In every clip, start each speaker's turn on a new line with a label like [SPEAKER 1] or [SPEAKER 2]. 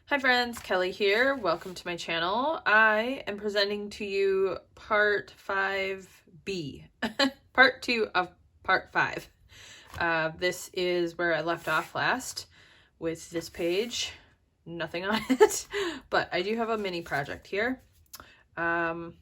[SPEAKER 1] Hi friends, Kelly here. Welcome to my channel. I am presenting to you part 5B, part 2 of part 5. This is where I left off last with this page. Nothing on it, but I do have a mini project here that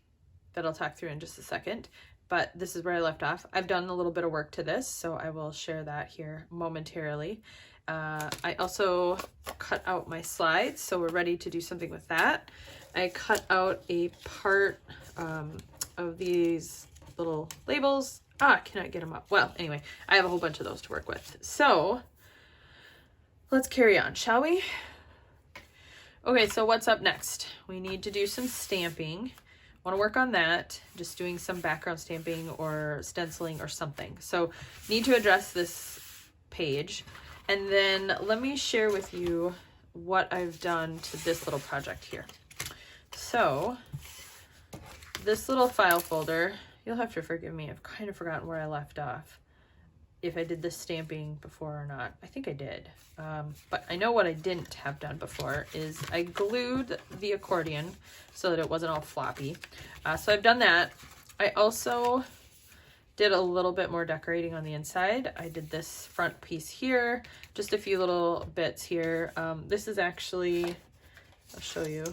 [SPEAKER 1] I'll talk through in just a second. But this is where I left off. I've done a little bit of work to this, so I will share that here momentarily. I also cut out my slides, so we're ready to do something with that. I cut out a part of these little labels. I cannot get them up. Well, anyway, I have a whole bunch of those to work with. So let's carry on, shall we? Okay, so what's up next? We need to do some stamping. Want to work on that, just doing some background stamping or stenciling or something. So need to address this page. And then let me share with you what I've done to this little project here. So this little file folder, you'll have to forgive me, I've kind of forgotten where I left off, if I did this stamping before or not. I think I did. But I know what I didn't have done before is I glued the accordion so that it wasn't all floppy. So I've done that. I also did a little bit more decorating on the inside. I did this front piece here, just a few little bits here. This is actually, I'll show you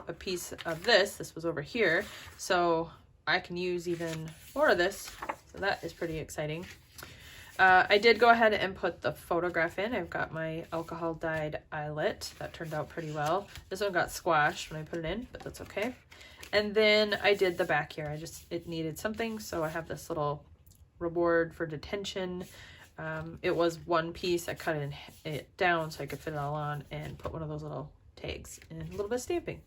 [SPEAKER 1] a piece of this. This was over here, so I can use even more of this. So that is pretty exciting. I did go ahead and put the photograph in. I've got my alcohol dyed eyelet. That turned out pretty well. This one got squashed when I put it in, but that's okay. And then I did the back here. It needed something, so I have this little reward for detention. It was one piece. I cut it down so I could fit it all on and put one of those little tags and a little bit of stamping.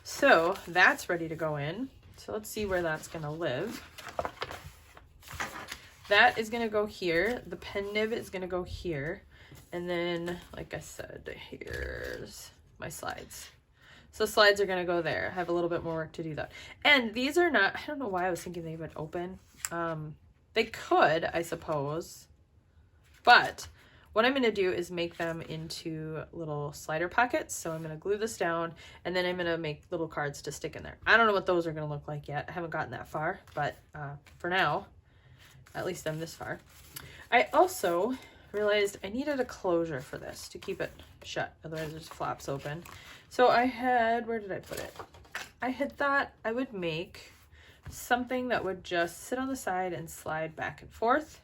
[SPEAKER 1] So that's ready to go in. So let's see where that's gonna live. That is gonna go here. The pen nib is gonna go here. And then, like I said, here's my slides. So slides are gonna go there. I have a little bit more work to do though. And these are not, I don't know why I was thinking they would open. They could, I suppose, but what I'm going to do is make them into little slider pockets. So I'm going to glue this down and then I'm going to make little cards to stick in there. I don't know what those are going to look like yet. I haven't gotten that far, but for now, at least I'm this far. I also realized I needed a closure for this to keep it shut. Otherwise it just flops open. So I had, where did I put it? I had thought I would make something that would just sit on the side and slide back and forth.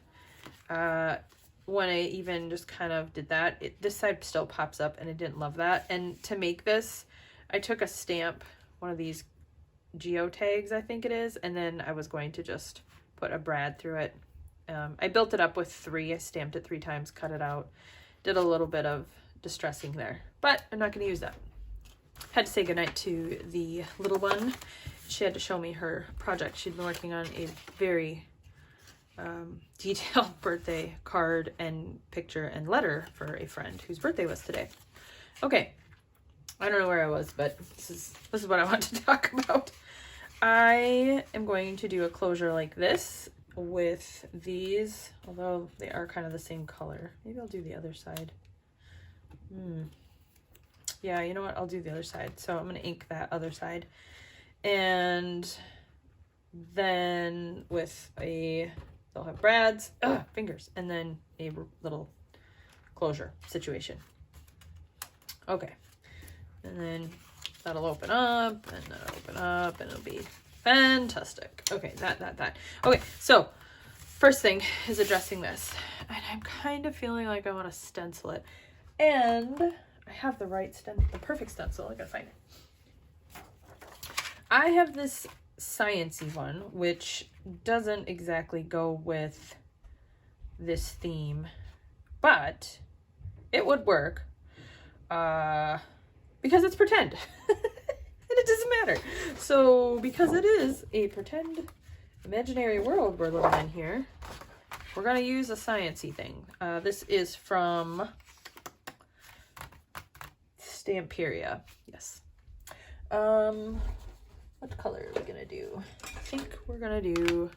[SPEAKER 1] When I even just kind of did that, this side still pops up and I didn't love that. And to make this, I took a stamp, one of these geo tags, I think it is, and then I was going to just put a brad through it. I built it up with 3. I stamped it 3 times, cut it out, did a little bit of distressing there, but I'm not going to use that. Had to say goodnight to the little one. She had to show me her project. She'd been working on a very detailed birthday card and picture and letter for a friend whose birthday was today. Okay, I don't know where I was, but this is what I want to talk about. I am going to do a closure like this with these, although they are kind of the same color. Maybe I'll do the other side. Yeah, you know what? I'll do the other side. So I'm going to ink that other side. And then with they'll have brads, fingers, and then a little closure situation. Okay. And then that'll open up, and that'll open up, and it'll be fantastic. Okay, that. Okay, so first thing is addressing this. And I'm kind of feeling like I want to stencil it. And I have the perfect stencil. I gotta find it. I have this science-y one, which doesn't exactly go with this theme, but it would work because it's pretend. And it doesn't matter. So because it is a pretend imaginary world we're living in here, we're going to use a science-y thing. This is from Stamperia. Yes. What color are we gonna do? I think we're gonna do,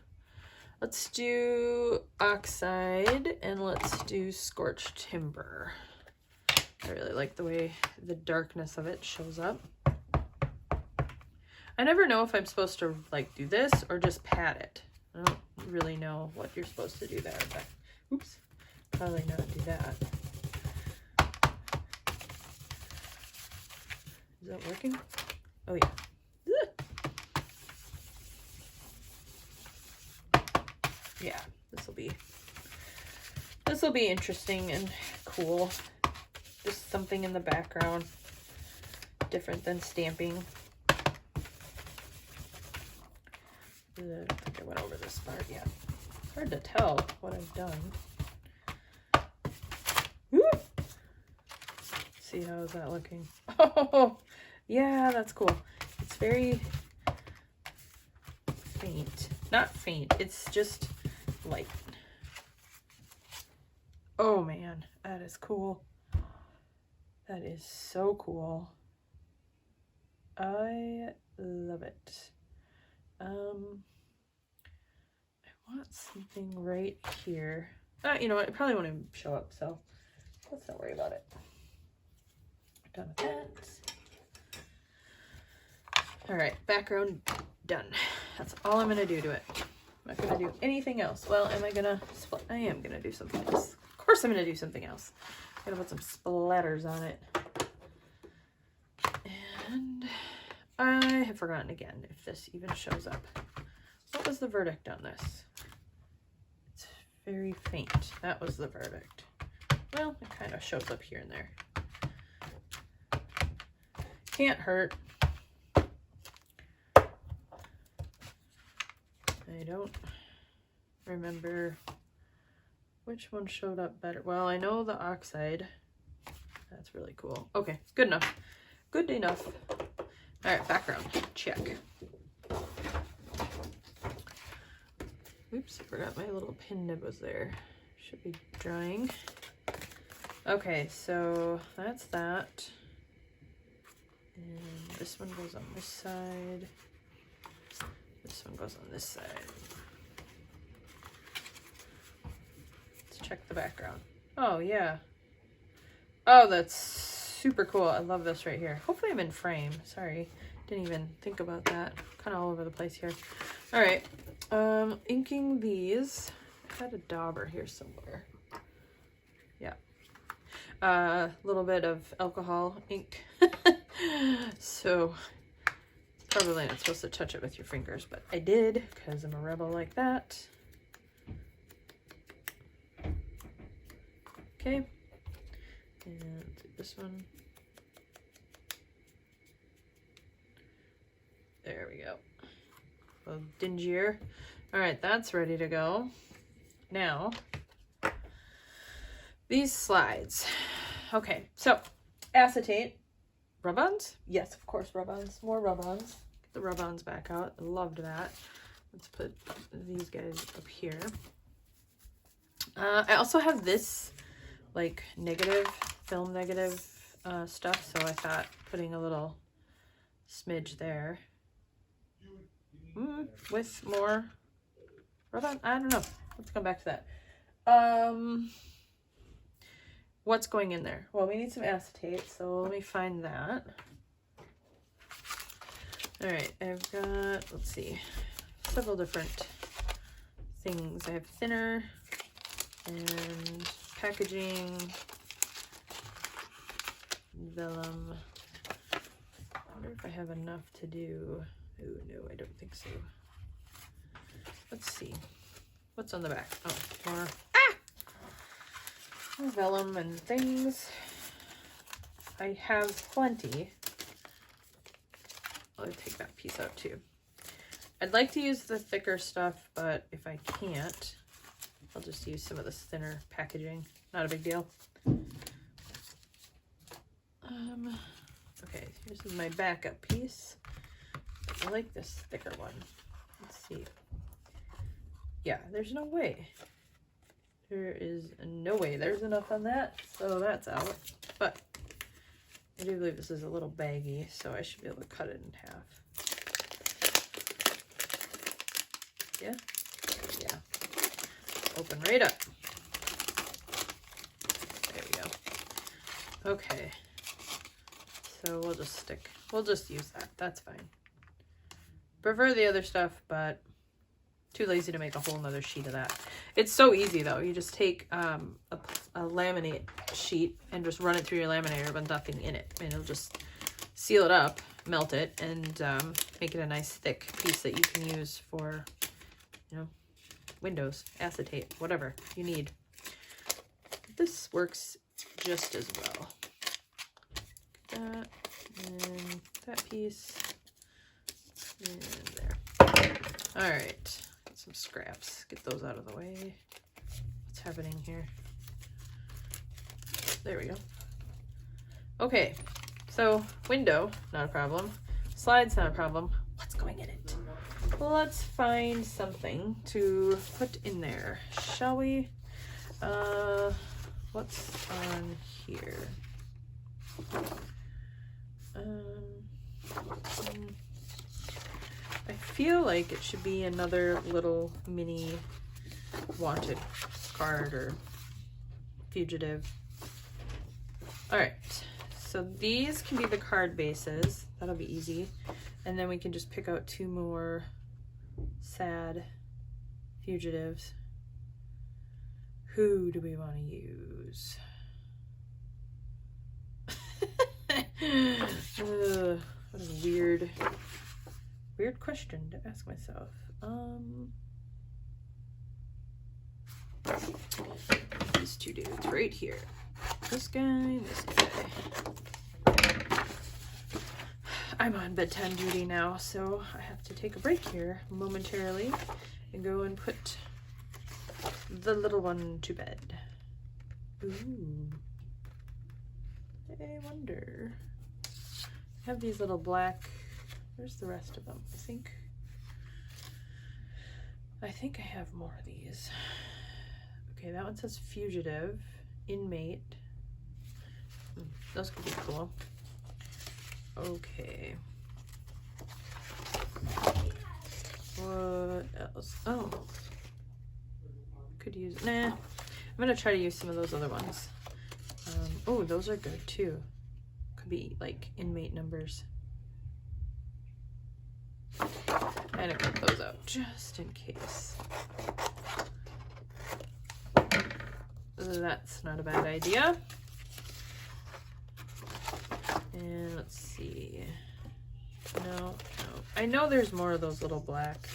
[SPEAKER 1] let's do oxide and let's do scorched timber. I really like the way the darkness of it shows up. I never know if I'm supposed to like do this or just pat it. I don't really know what you're supposed to do there, but oops, probably not do that. Is that working? Oh yeah. Yeah, this will be interesting and cool. Just something in the background, different than stamping. I don't think I went over this part yet. Hard to tell what I've done. Woo! See, how is that looking? Oh, yeah, that's cool. It's very faint. Not faint, it's just light. Oh man, that is cool. That is so cool. I love it. I want something right here. You know what? It probably won't even show up, so let's not worry about it. Done with that. All right, background done. That's all I'm gonna do to it. I'm not gonna do anything else. Well, am I gonna split? I am gonna do something else. Of course I'm gonna do something else. I'm gonna put some splatters on it. And I have forgotten again if this even shows up. What was the verdict on this? It's very faint. That was the verdict. Well, it kind of shows up here and there. Can't hurt. I don't remember which one showed up better. Well, I know the oxide. That's really cool. Okay, good enough. Good enough. All right, background, check. Oops, I forgot my little pin nib was there. Should be drying. Okay, so that's that. And this one goes on this side. This one goes on this side. Let's check the background. Oh, yeah. Oh, that's super cool. I love this right here. Hopefully I'm in frame. Sorry, didn't even think about that. Kind of all over the place here. All right, inking these. I had a dauber here somewhere. Yeah. A little bit of alcohol ink. So probably not supposed to touch it with your fingers, but I did because I'm a rebel like that. Okay. And this one. There we go. A little dingier. All right, that's ready to go. Now, these slides. Okay, so acetate. Rub-ons? Yes, of course, rub-ons. More rub-ons. Get the rub-ons back out. I loved that. Let's put these guys up here. I also have this like negative, film negative stuff, so I thought putting a little smidge there with more rub-on. I don't know. Let's come back to that. What's going in there? Well, we need some acetate, so let me find that. All right, I've got, let's see, several different things. I have thinner and packaging, vellum. I wonder if I have enough to do. Oh, no, I don't think so. Let's see. What's on the back? Oh, more vellum and things. I have plenty. I'll take that piece out too. I'd like to use the thicker stuff, but if I can't, I'll just use some of this thinner packaging. Not a big deal. Okay, here's my backup piece. I like this thicker one. Let's see. Yeah, there's no way. There is no way there's enough on that, so that's out. But I do believe this is a little baggy, so I should be able to cut it in half. Yeah? Yeah. Open right up. There we go. Okay. So we'll just use that. That's fine. Prefer the other stuff, but too lazy to make a whole nother sheet of that. It's so easy though. You just take a laminate sheet and just run it through your laminator with nothing in it. And it'll just seal it up, melt it, and make it a nice thick piece that you can use for, you know, windows, acetate, whatever you need. This works just as well. That, and that piece, and there. All right. Some scraps. Get those out of the way. What's happening here? There we go. Okay, so window, not a problem. Slides, not a problem. What's going in it? Let's find something to put in there, shall we? What's on here? I feel like it should be another little mini wanted card or fugitive. All right, so these can be the card bases. That'll be easy. And then we can just pick out 2 more sad fugitives. Who do we want to use? What a weird question to ask myself. These 2 dudes right here. This guy, this guy. I'm on bedtime duty now, so I have to take a break here momentarily and go and put the little one to bed. Ooh. I wonder. I have these little black. Where's the rest of them? I think I have more of these. Okay, that one says fugitive, inmate. Those could be cool. Okay. What else? Oh. Could use, nah. I'm gonna try to use some of those other ones. Oh, those are good too. Could be like inmate numbers. And I cut those out just in case. That's not a bad idea. And let's see. No. I know there's more of those little black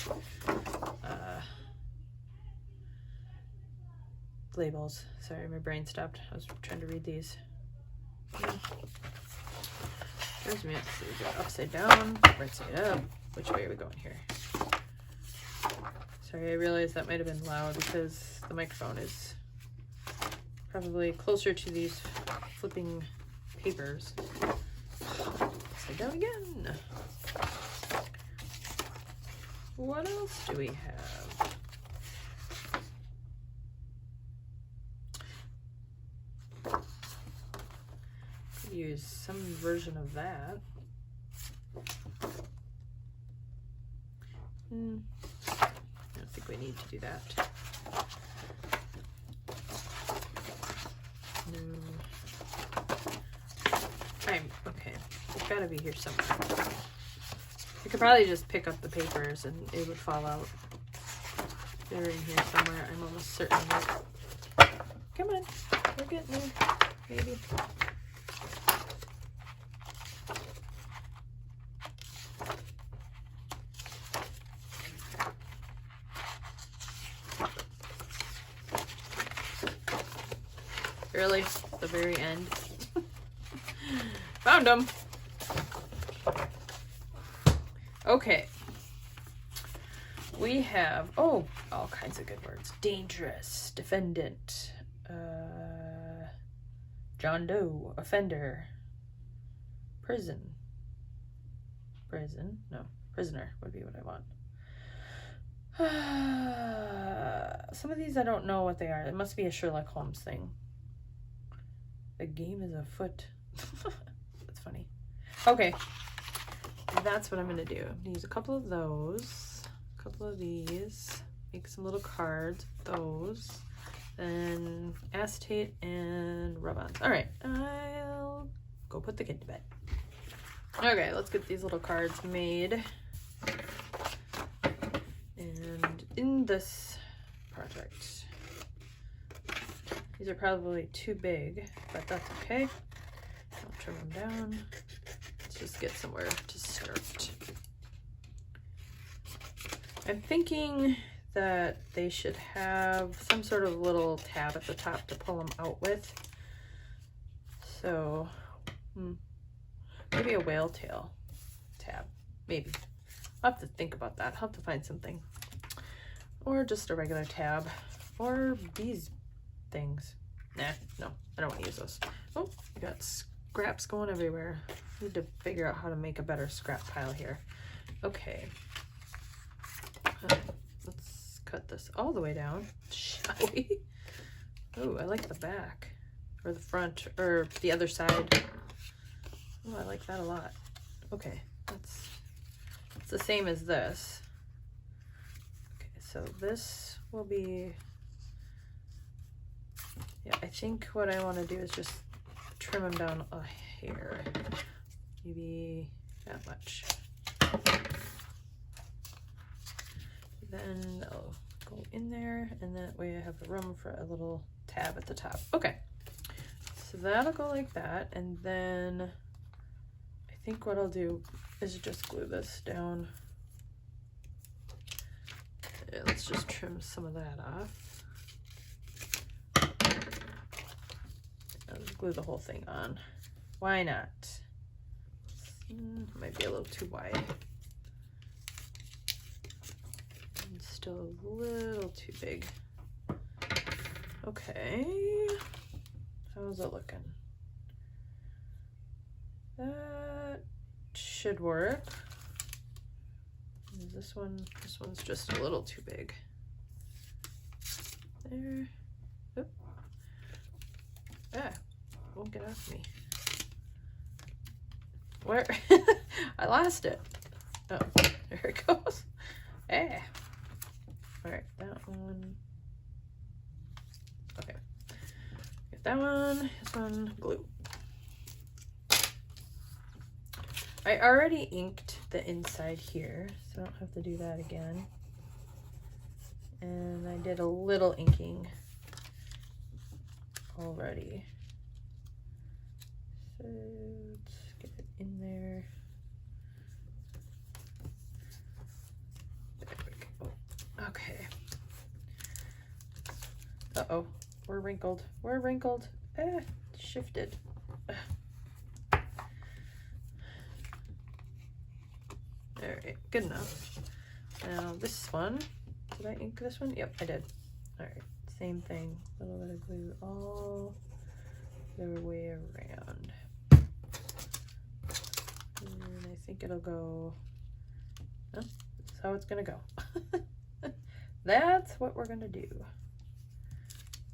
[SPEAKER 1] labels. Sorry, my brain stopped. I was trying to read these. There's me. So we go upside down, right side up. Which way are we going here? Sorry, I realized that might have been loud because the microphone is probably closer to these flipping papers. Upside down again. What else do we have? Could use some version of that. I don't think we need to do that. No. Okay. It's gotta be here somewhere. I could probably just pick up the papers and it would fall out. They're in here somewhere. I'm almost certain that. Come on. We're getting there. Maybe. Really? The very end. Found them. Okay. We have, oh, all kinds of good words. Dangerous, defendant, John Doe, offender, prisoner would be what I want. Some of these I don't know what they are. It must be a Sherlock Holmes thing. The game is afoot. That's funny. Okay. That's what I'm going to do. I'm going to use a couple of those, a couple of these, make some little cards with those, then acetate and rub-ons. All right. go put the kid to bed. Okay, let's get these little cards made. And in this project, these are probably too big, but that's okay. I'll trim them down. Let's just get somewhere to start. I'm thinking that they should have some sort of little tab at the top to pull them out with. So, maybe a whale tail tab, maybe. I'll have to think about that. I'll have to find something. Or just a regular tab, or these things. Nah, no, I don't want to use those. Oh, we got scraps going everywhere. Need to figure out how to make a better scrap pile here. Okay. Let's cut this all the way down, shall we? Oh, I like the back, or the front, or the other side. Oh, I like that a lot. Okay, it's the same as this. Okay, so this will be, yeah, I think what I want to do is just trim them down a hair, maybe that much. Then I'll go in there, and that way I have room for a little tab at the top. Okay, so that'll go like that, and then I think what I'll do is just glue this down. Yeah, let's just trim some of that off. I'll just glue the whole thing on. Why not? Might be a little too wide. And still a little too big. Okay. How's it looking? That should work. This one's just a little too big. There. Oop. Ah, won't get off me. Where? I lost it. Oh, there it goes. Ah. All right, that one. Okay. Get that one. This one, glue. I already inked the inside here, so I don't have to do that again. And I did a little inking already. So let's get it in there. There we go. Okay. Uh-oh, we're wrinkled. We're wrinkled. Ah, shifted. Alright, good enough. Now this one, did I ink this one? Yep, I did. Alright, same thing. A little bit of glue all the way around. And I think it'll go, oh, that's how it's gonna go. That's what we're gonna do.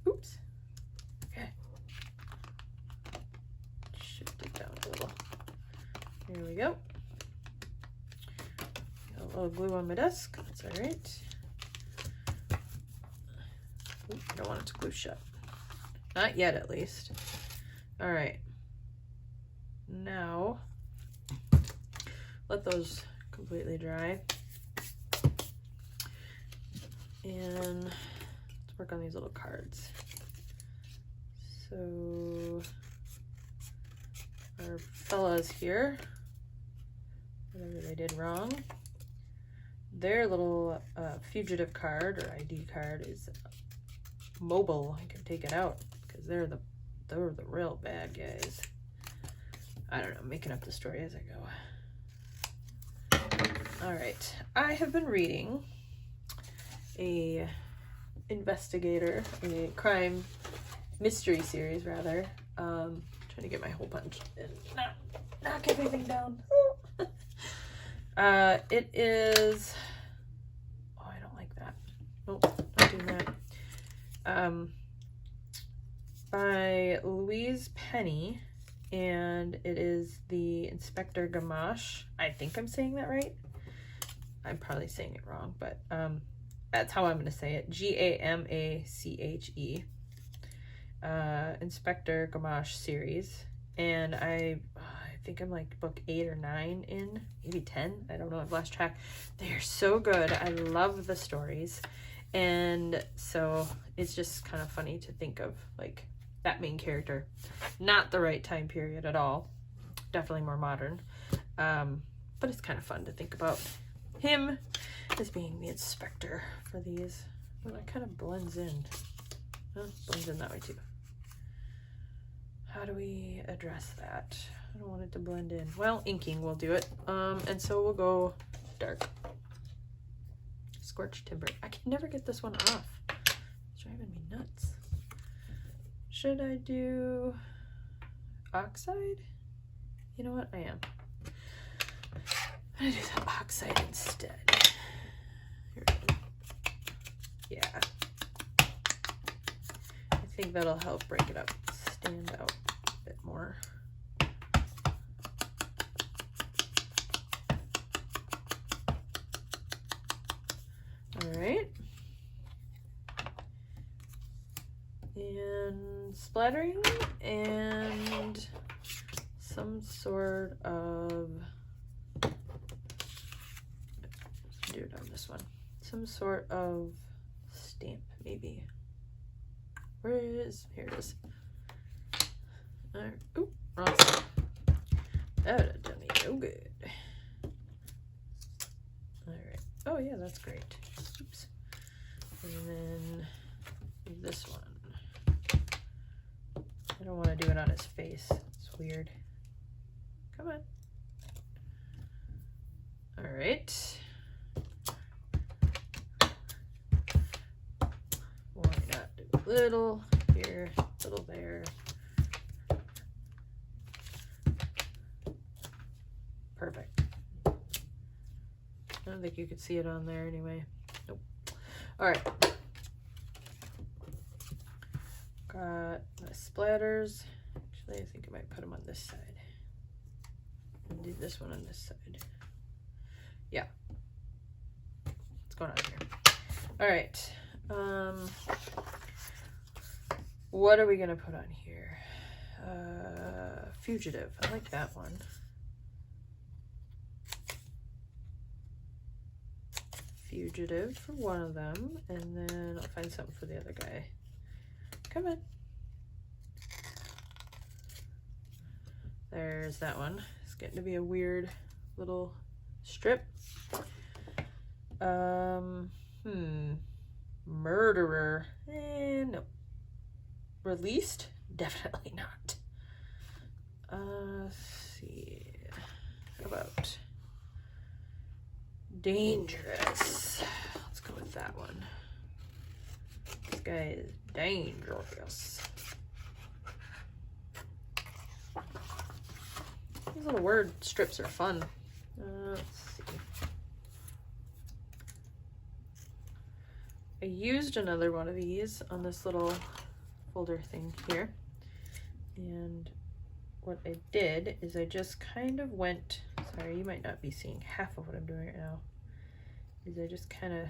[SPEAKER 1] Oops. Okay. Shift it down a little. Here we go. A little glue on my desk. That's all right. Ooh, I don't want it to glue shut. Not yet, at least. All right. Now, let those completely dry. And let's work on these little cards. So, our fellas here, whatever they did wrong, their little fugitive card or ID card is mobile. I can take it out because they're the real bad guys. I don't know, making up the story as I go. All right, I have been reading a crime mystery series rather. Trying to get my hole punch and not knock everything down. It is, oh, I don't like that. Nope, not doing that. By Louise Penny, and it is the Inspector Gamache. I think I'm saying that right. I'm probably saying it wrong, but that's how I'm going to say it. Gamache. Inspector Gamache series. And I think I'm like book 8 or 9 in, maybe 10. I don't know, I've lost track. They're so good. I love the stories. And so it's just kind of funny to think of like that main character. Not the right time period at all. Definitely more modern. But it's kind of fun to think about him as being the inspector for these. Well, that kind of blends in. Oh, blends in that way too. How do we address that? I don't want it to blend in. Well, inking will do it. And so we'll go dark. Scorched timber. I can never get this one off. It's driving me nuts. Should I do oxide? You know what? I am. I'm gonna do the oxide instead. Here we go. Yeah. I think that'll help break it up, stand out a bit more. All right. And splattering and some sort of, do it on this one, some sort of stamp maybe. Where is, here it is. All right. Oop, wrong side. That would have done me no good. All right. Oh yeah, that's great. Oops. And then this one. I don't want to do it on his face. It's weird. Come on. All right. Why not do a little here, a little there. Perfect. I don't think you could see it on there anyway. Nope. All right. Got my splatters. Actually, I think I might put them on this side. And do this one on this side. Yeah. What's going on here? All right. What are we gonna put on here? Fugitive. I like that one. Fugitive for one of them, and then I'll find something for the other guy. Come on. There's that one. It's getting to be a weird little strip. Murderer. No. Released? Definitely not. Let's see. How about dangerous? Let's go with that one. This guy is dangerous. These little word strips are fun. Let's see. I used another one of these on this little folder thing here. And what I did is I just kind of went, sorry, you might not be seeing half of what I'm doing right now, is I just kind of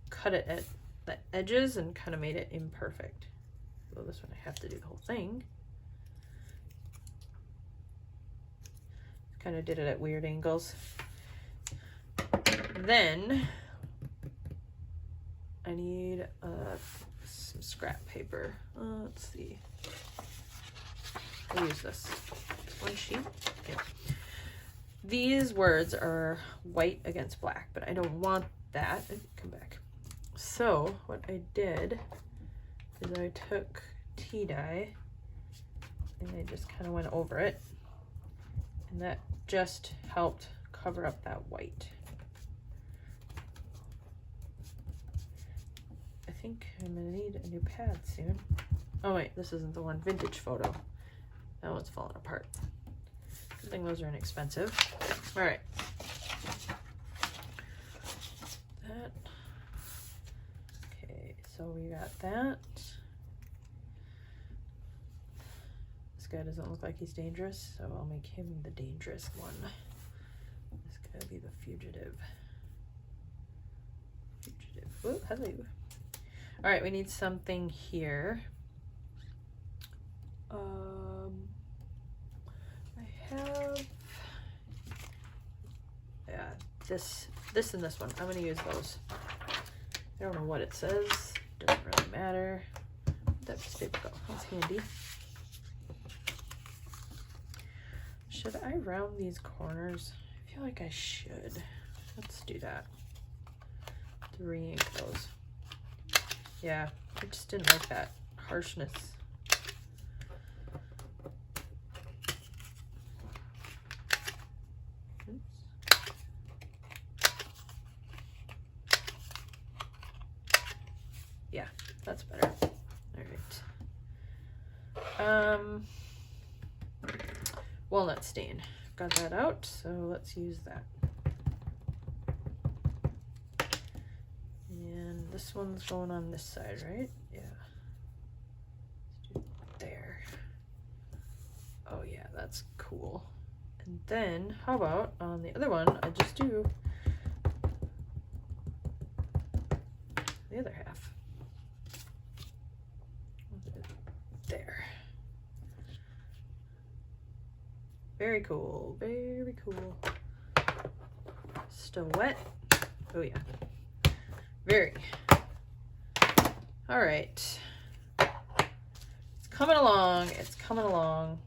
[SPEAKER 1] cut it at the edges and kind of made it imperfect. So this one I have to do the whole thing. Kind of did it at weird angles. Then I need some scrap paper. Let's see. I'll use this one sheet. Yeah. These words are white against black, but I don't want that. Come back. So what I did is I took tea dye and I just kind of went over it, and that just helped cover up that white. I think I'm gonna need a new pad soon. Oh wait, this isn't the one. Vintage photo. That one's falling apart. Good thing those are inexpensive. All right. That. Okay, so we got that. This guy doesn't look like he's dangerous, so I'll make him the dangerous one. This guy will be the fugitive. Fugitive. Oh, hello. All right, we need something here. have, yeah, this and this one. I'm gonna use those. I don't know what it says. Doesn't really matter. That piece of paper go. That's handy. Should I round these corners? I feel like I should. Let's do that. To re-ink those. Yeah, I just didn't like that harshness. Yeah, that's better. All right. Walnut stain. Got that out, so let's use that. And this one's going on this side, right? Yeah. Let's do it there. Oh yeah, that's cool. And then, how about on the other one, I just do the other half. There. Very cool, very cool. Still wet. Oh yeah. Very. All right. It's coming along, it's coming along.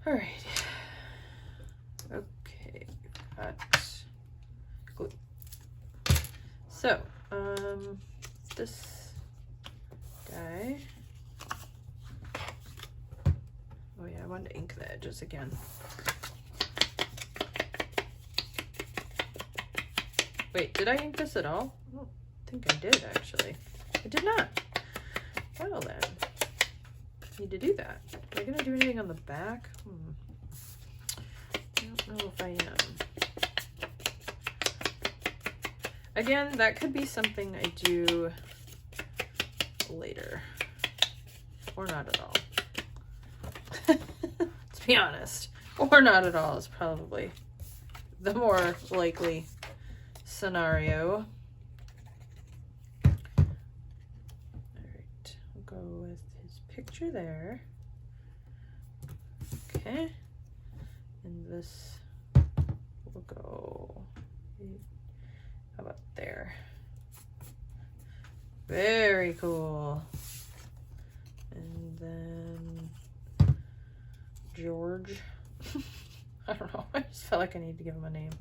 [SPEAKER 1] All right. Okay, got glue. So, this guy. Oh yeah, I wanted to ink the edges again. Wait, did I ink this at all? I don't think I did, actually. I did not. Well then, need to do that. Am I gonna do anything on the back? I don't know if I am. Again, that could be something I do later. Or not at all. To be honest. Or not at all is probably the more likely scenario. Alright, we'll go with his picture there. Okay. And this will go, how about there? Very cool. And then George. I don't know. I just felt like I need to give him a name.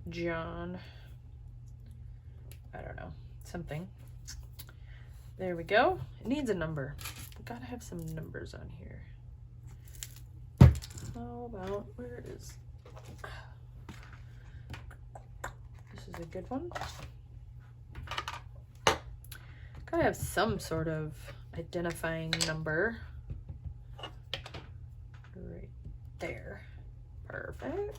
[SPEAKER 1] John. I don't know. Something. There we go. It needs a number. We gotta have some numbers on here. How about, where is, this is a good one. Gotta have some sort of identifying number. Right there. Perfect.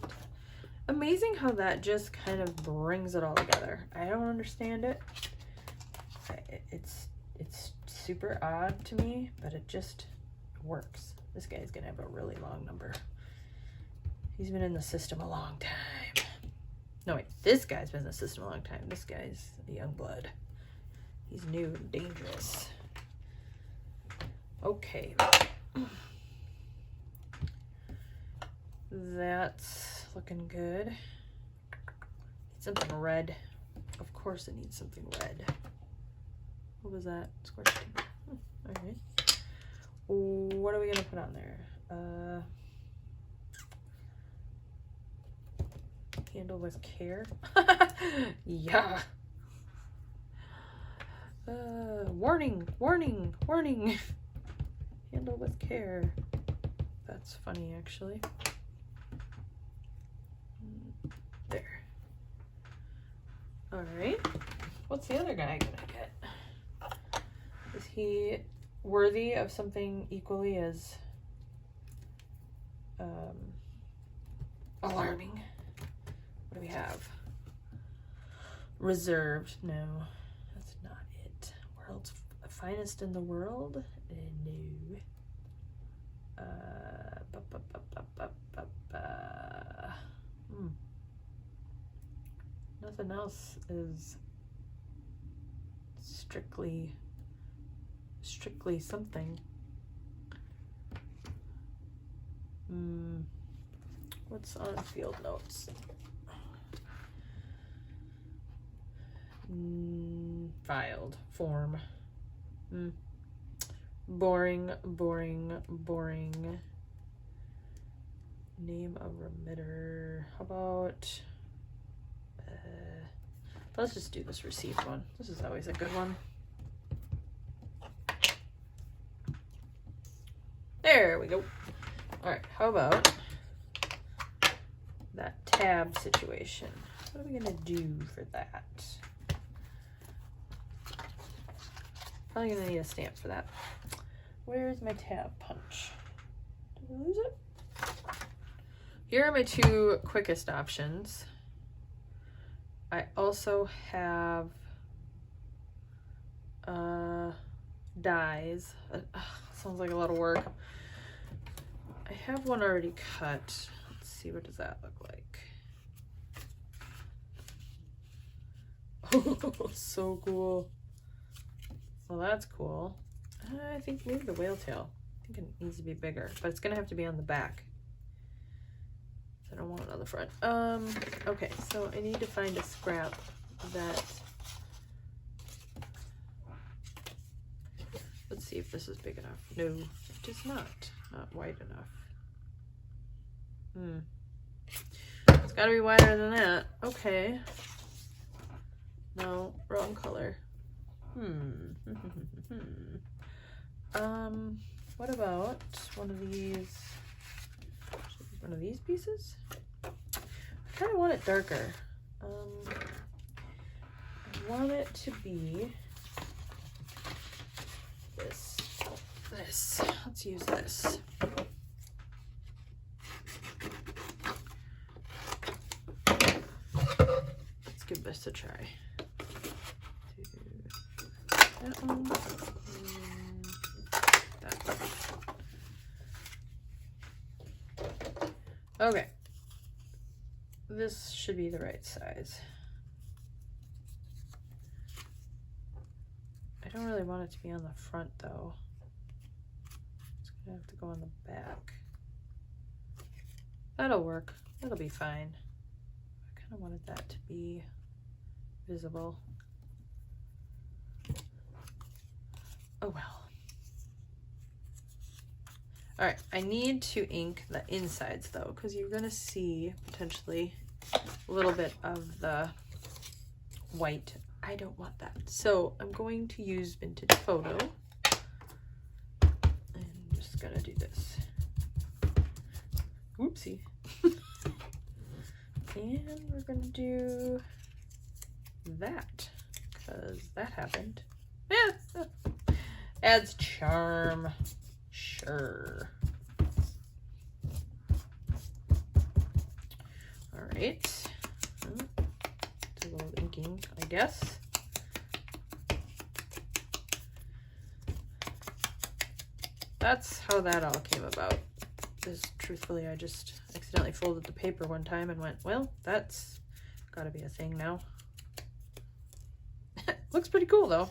[SPEAKER 1] Amazing how that just kind of brings it all together. I don't understand it. It's super odd to me, but it just works. This guy's gonna have a really long number. He's been in the system a long time. No, wait, this guy's been in the system a long time. This guy's a young blood. He's new and dangerous. Okay. That's looking good. Need something red. Of course it needs something red. What was that? Squash tape. Alright. What are we gonna put on there? Handle with care. Yeah. Warning, warning, warning. Handle with care. That's funny, actually. There. All right. What's the other guy gonna get? Is he worthy of something equally as alarming? What do we have? Reserved. No, that's not it. World's finest in the world? No. Nothing else is strictly something. What's on field notes? Filed form. Boring. Name of remitter. How about let's just do this received one. This is always a good one. There we go. All right, how about that tab situation? What are we gonna do for that? Probably gonna need a stamp for that. Where's my tab punch? Did I lose it? Here are my two quickest options. I also have dies. Sounds like a lot of work. I have one already cut. Let's see, what does that look like? Oh, so cool. Well, that's cool. I think maybe the whale tail. I think it needs to be bigger, but it's gonna have to be on the back. I don't want it on the front. Okay, so I need to find a scrap that. Let's see if this is big enough. No, it is not. Not wide enough. It's gotta be wider than that. Okay. No, wrong color. What about one of these pieces? I kind of want it darker. I want it to be this. Let's use this. Let's give this a try. That one. That one. Okay. This should be the right size. I don't really want it to be on the front though. It's gonna have to go on the back. That'll work. That'll be fine. I kind of wanted that to be visible. Oh well. All right, I need to ink the insides though, because you're gonna see potentially a little bit of the white. I don't want that. So I'm going to use Vintage Photo. I'm just gonna do this. Whoopsie. And we're gonna do that, because that happened. Yeah. Adds charm. Sure. All right. It's a little inking, I guess. That's how that all came about. Because truthfully, I just accidentally folded the paper one time and went, well, that's gotta be a thing now. Looks pretty cool though.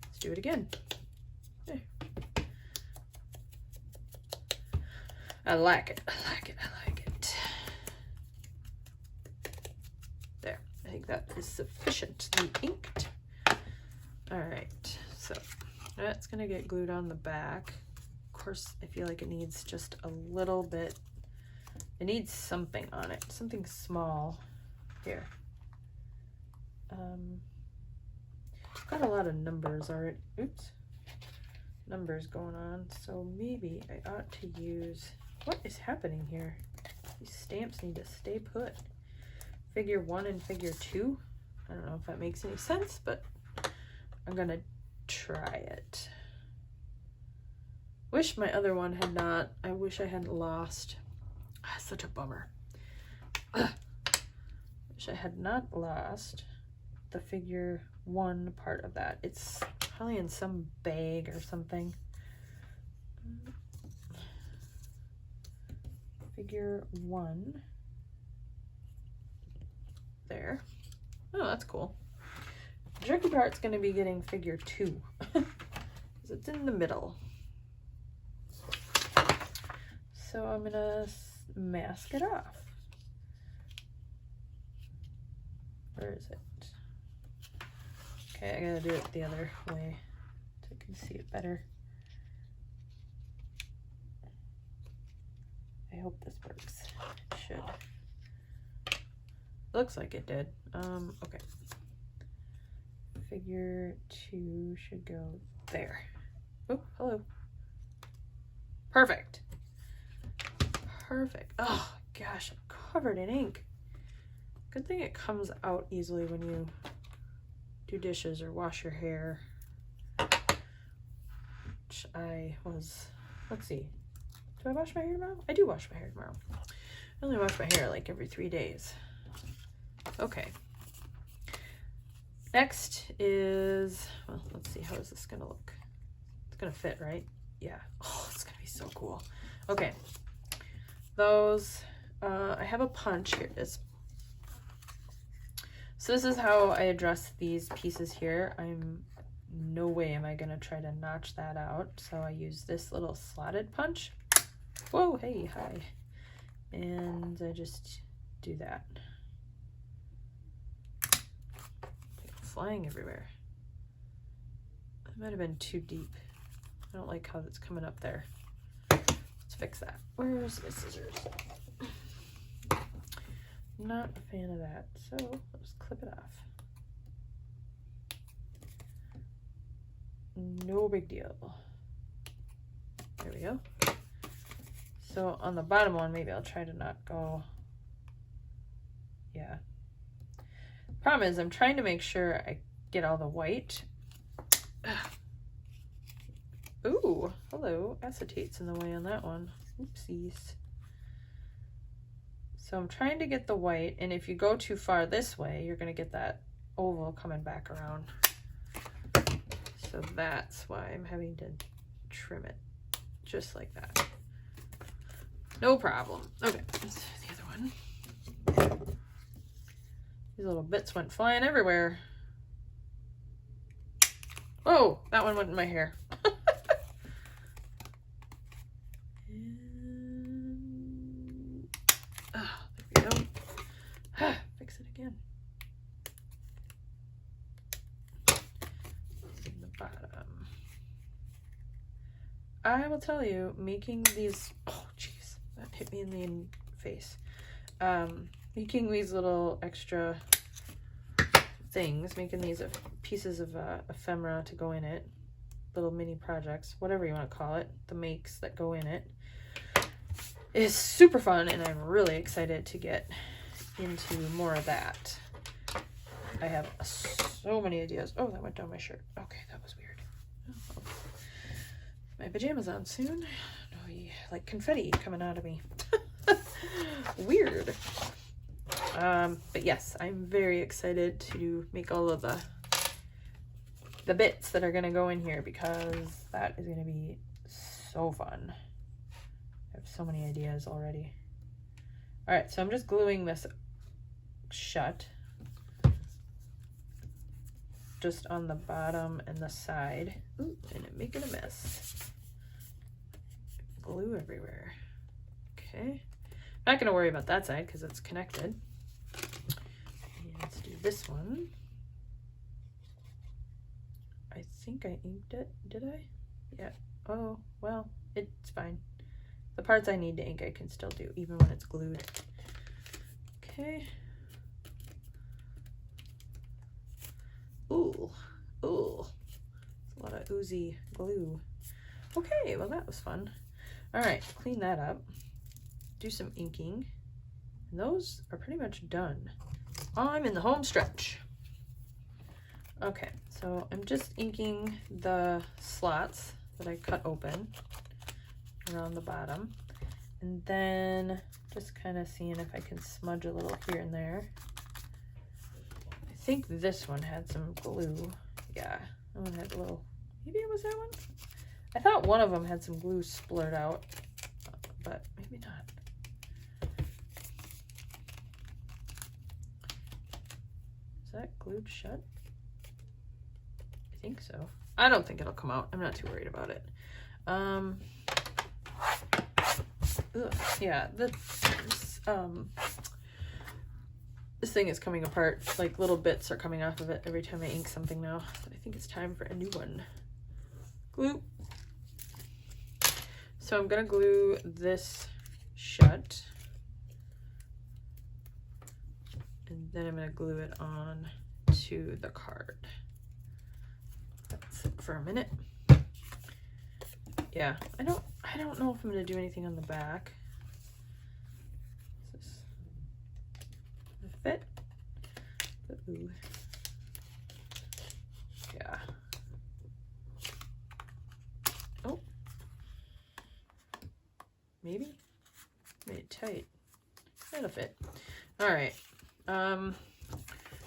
[SPEAKER 1] Let's do it again. There. I like it. I like it. I like it. There. I think that is sufficiently inked. All right. So that's going to get glued on the back. Of course, I feel like it needs just a little bit. It needs something on it. Something small. Here. Got a lot of numbers already. Oops. Numbers going on. So maybe I ought to use... What is happening here? These stamps need to stay put. Figure 1 and figure 2. I don't know if that makes any sense, but I'm gonna try it. Wish my other one had not. I wish I hadn't lost. Ah, such a bummer. Ugh. Wish I had not lost the figure 1 part of that. It's probably in some bag or something. Figure 1 there. Oh, that's cool. tricky part's going to be getting figure 2 because it's in the middle. So I'm going to mask it off. Where is it? Okay, I gotta do it the other way so I can see it better. I hope this works. It should. Looks like it did. Okay. Figure 2 should go there. Oh, hello. Perfect. Perfect. Oh gosh, I'm covered in ink. Good thing it comes out easily when you do dishes or wash your hair. Which I was, let's see. Do I wash my hair tomorrow? I do wash my hair tomorrow. I only wash my hair like every 3 days. Okay. Next is, well, let's see, how is this gonna look? It's gonna fit, right? Yeah. Oh, it's gonna be so cool. Okay. Those, I have a punch. Here it is. So this is how I address these pieces here. No way am I gonna try to notch that out. So I use this little slotted punch. Whoa, hey, hi. And I just do that. It's flying everywhere. It might have been too deep. I don't like how it's coming up there. Let's fix that. Where's the scissors? Not a fan of that, so let's clip it off. No big deal. There we go. So on the bottom one, maybe I'll try to not go. Yeah. Problem is, I'm trying to make sure I get all the white. Ooh, hello. Acetate's in the way on that one. Oopsies. So I'm trying to get the white, and if you go too far this way, you're going to get that oval coming back around. So that's why I'm having to trim it just like that. No problem. Okay, let's do the other one. These little bits went flying everywhere. Oh, that one went in my hair. Fix it again. In the bottom. I will tell you, making these, oh jeez, that hit me in the face. Making these little extra things, making these pieces of ephemera to go in it, little mini projects, whatever you want to call it, the makes that go in it, is super fun, and I'm really excited to get into more of that. I have so many ideas. Oh, that went down my shirt. Okay, that was weird. Oh, my pajamas on soon. No, like confetti coming out of me. Weird. But yes, I'm very excited to make all of the bits that are going to go in here, because that is going to be so fun. I have so many ideas already. All right, so I'm just gluing this shut just on the bottom and the side. Ooh, and I'm making a mess. Glue everywhere. Okay, not going to worry about that side because it's connected. And let's do this one. I think I inked it. Did I? Yeah. Oh, well, it's fine. The parts I need to ink I can still do even when it's glued. Okay. Ooh, ooh. It's a lot of oozy glue. Okay, well that was fun. All right, clean that up. Do some inking. And those are pretty much done. I'm in the home stretch. Okay, so I'm just inking the slots that I cut open around the bottom, and then just kind of seeing if I can smudge a little here and there. I think this one had some glue. Yeah, that one had a little, maybe it was that one? I thought one of them had some glue splurted out, but maybe not. Is that glued shut? think so. I don't think it'll come out. I'm not too worried about it. Yeah, this thing is coming apart. Like little bits are coming off of it every time I ink something now. I think it's time for a new one. Glue. So I'm gonna glue this shut. And then I'm gonna glue it on to the card. That's it for a minute. Yeah, I don't know if I'm gonna do anything on the back. Is this gonna fit? Ooh. Yeah. Oh. Maybe? Made it tight. It'll fit. All right.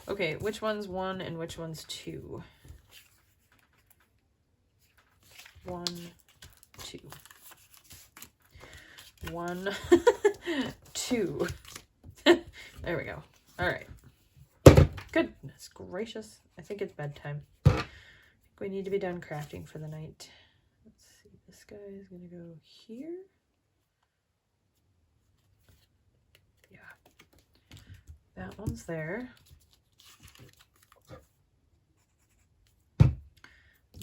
[SPEAKER 1] Okay, which one's 1 and which one's 2? 1, 2. 1, 2. There we go. All right. Goodness gracious. I think it's bedtime. I think we need to be done crafting for the night. Let's see. This guy is going to go here. Yeah. That one's there.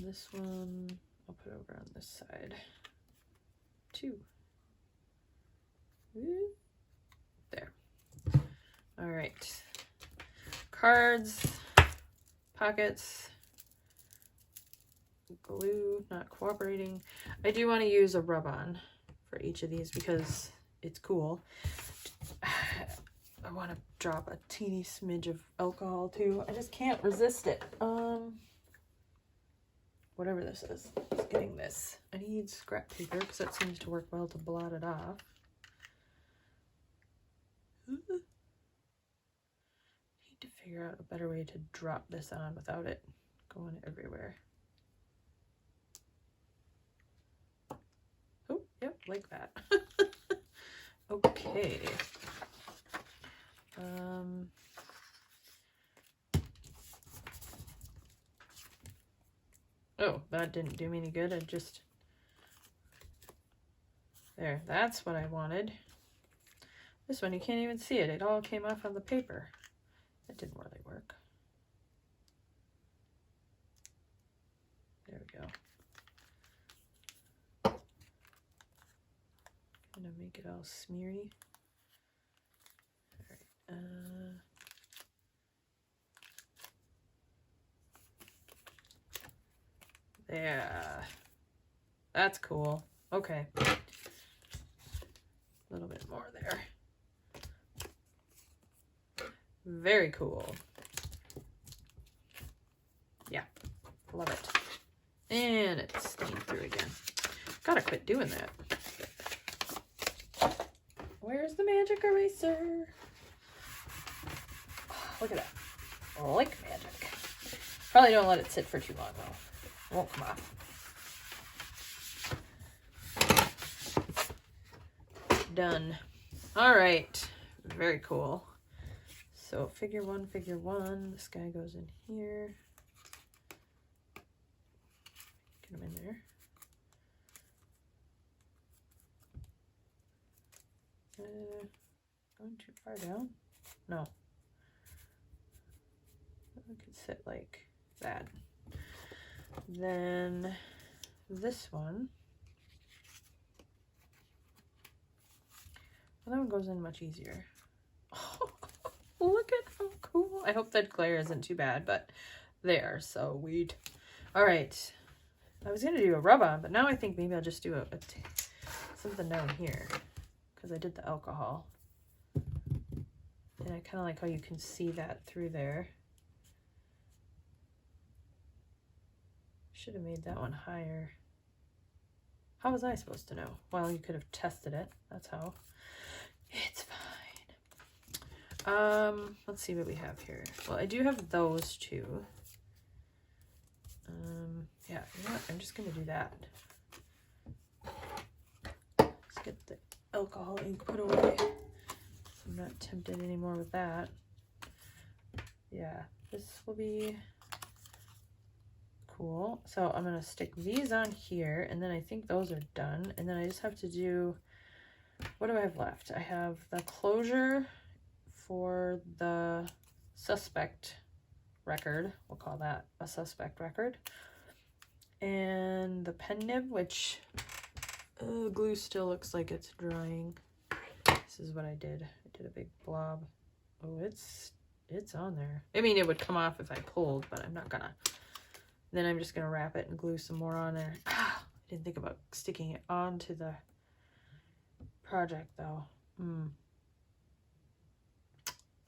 [SPEAKER 1] This one I'll put over on this side. 2. There. All right. Cards, pockets, glue, not cooperating. I do want to use a rub-on for each of these because it's cool. I want to drop a teeny smidge of alcohol too. I just can't resist it. Whatever this is, just getting this. I need scrap paper because that seems to work well to blot it off. Need to figure out a better way to drop this on without it going everywhere. Oh, yep, like that. Okay. Oh, that didn't do me any good. I just... There, that's what I wanted. This one, you can't even see it. It all came off on the paper. That didn't really work. There we go. Gonna make it all smeary. All right. Yeah, that's cool. Okay, a little bit more there. Very cool. Yeah, love it. And it's stained through again. Gotta quit doing that. Where's the magic eraser? Oh, look at that. Like magic. Probably don't let it sit for too long though. It won't come off. Done. All right. Very cool. So figure one. This guy goes in here. Get him in there. Going too far down? No. I could sit like that. Then this one. Well, that one goes in much easier. Oh, look at how cool. I hope that glare isn't too bad, but they are so sweet. All right. I was going to do a rub-on, but now I think maybe I'll just do something down here because I did the alcohol. And I kind of like how you can see that through there. Should have made that one higher. How was I supposed to know? Well, you could have tested it. That's how. It's fine. Let's see what we have here. Well, I do have those two. Yeah, you know what? I'm just gonna do that. Let's get the alcohol ink put away. I'm not tempted anymore with that. Yeah, this will be cool. So I'm gonna stick these on here, and then I think those are done. And then I just have to do, what do I have left? I have the closure for the suspect record. We'll call that a suspect record. And the pen nib, which glue still looks like it's drying. This is what I did. I did a big blob. Oh, it's on there. I mean, it would come off if I pulled, but I'm not gonna. Then I'm just gonna wrap it and glue some more on there. Ah, I didn't think about sticking it onto the project though.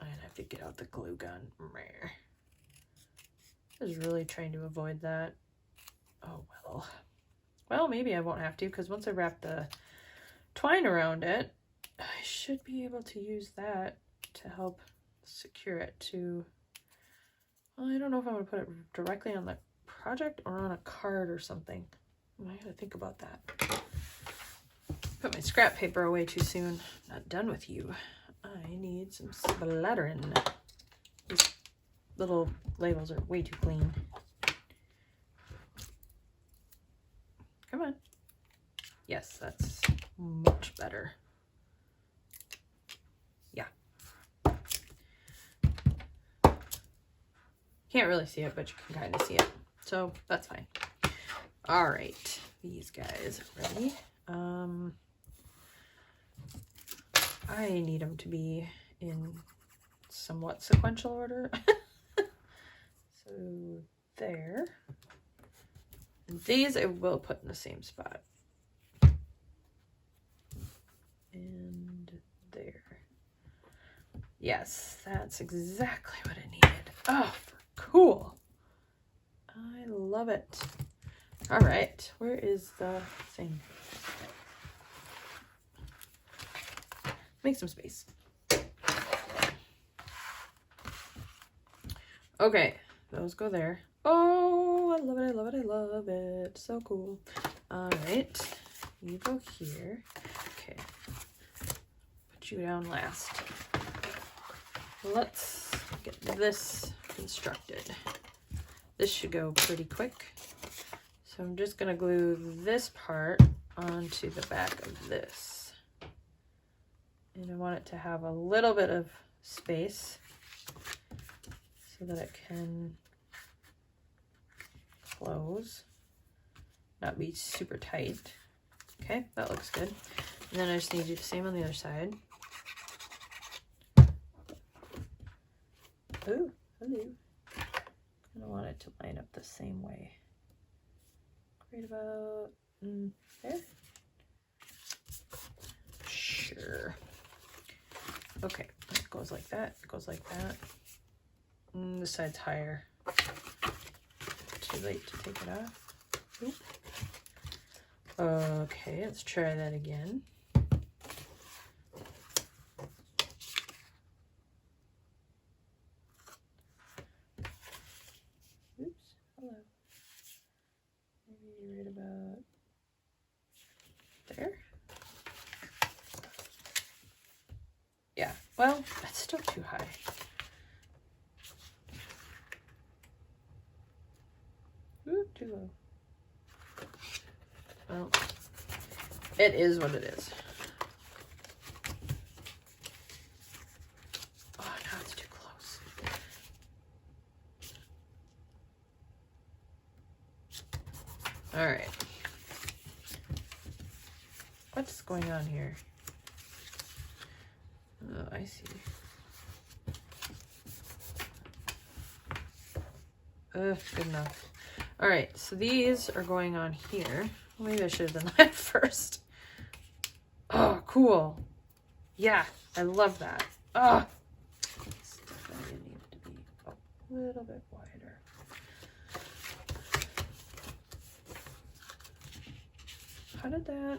[SPEAKER 1] I'd have to get out the glue gun. I was really trying to avoid that. Oh well. Well, maybe I won't have to, because once I wrap the twine around it, I should be able to use that to help secure it to, well, I don't know if I'm going to put it directly on the project or on a card or something. I gotta think about that. Put my scrap paper away too soon. Not done with you. I need some splattering. These little labels are way too clean. Come on. Yes, that's much better. Yeah. Can't really see it, but you can kind of see it. So that's fine. All right, these guys ready. I need them to be in somewhat sequential order. So there. And these I will put in the same spot. And there. Yes, that's exactly what I needed. Oh, cool. I love it. All right, where is the thing? Make some space. Okay, those go there. Oh, I love it, I love it, I love it. So cool. All right, you go here. Okay, put you down last. Let's get this constructed. This should go pretty quick. So I'm just gonna glue this part onto the back of this. And I want it to have a little bit of space so that it can close, not be super tight. Okay, that looks good. And then I just need to do the same on the other side. Oh, hello. I want it to line up the same way. Right about there. Sure. Okay, it goes like that. It goes like that. This side's higher. Too late to take it off. Oop. Okay, let's try that again. Oops, hello. Maybe right about there. Yeah, well, that's still too high. Ooh, too low. Well, it is what it is. Oh, now it's too close. All right. What's going on here? Oh, I see. Good enough. All right, so these are going on here. Maybe I should have done that first. Oh, cool. Yeah, I love that. Oh, this definitely needed to be a little bit wider. How did that?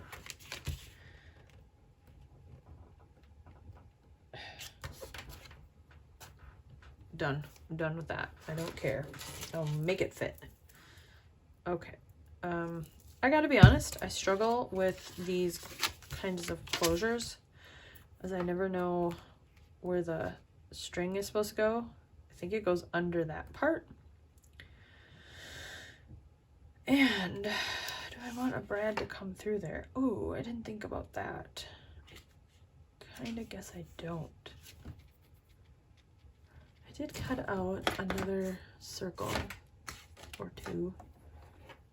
[SPEAKER 1] Done. I'm done with that. I don't care. I'll make it fit. Okay. I gotta be honest, I struggle with these kinds of closures as I never know where the string is supposed to go. I think it goes under that part. And do I want a brad to come through there? Oh, I didn't think about that. I kind of guess I don't. I did cut out another circle or two.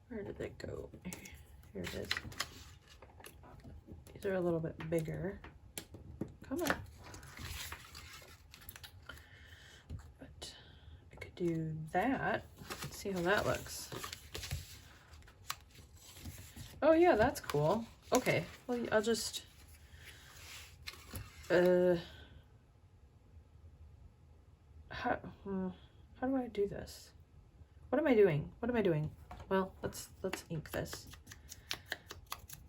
[SPEAKER 1] Where did it go? Here it is. These are a little bit bigger. Come on. But I could do that. Let's see how that looks. Oh yeah, that's cool. Okay, well I'll just how do I do this? What am I doing? What am I doing? Well, let's ink this.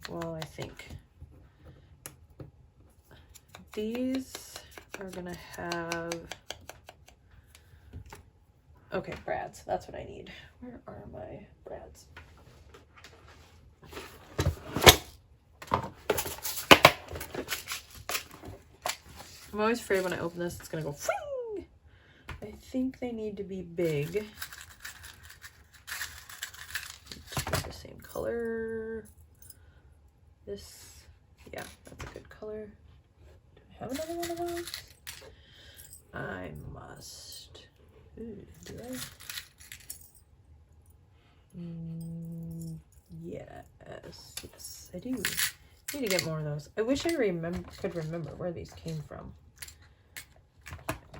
[SPEAKER 1] Well, I think these are gonna have, okay, brads. That's what I need. Where are my brads? I'm always afraid when I open this, it's gonna go fling. I think they need to be big. The same color. This, yeah, that's a good color. Do I have another one of those? I must. Ooh, do I? Yes, I do. Need to get more of those. I wish I could remember where these came from.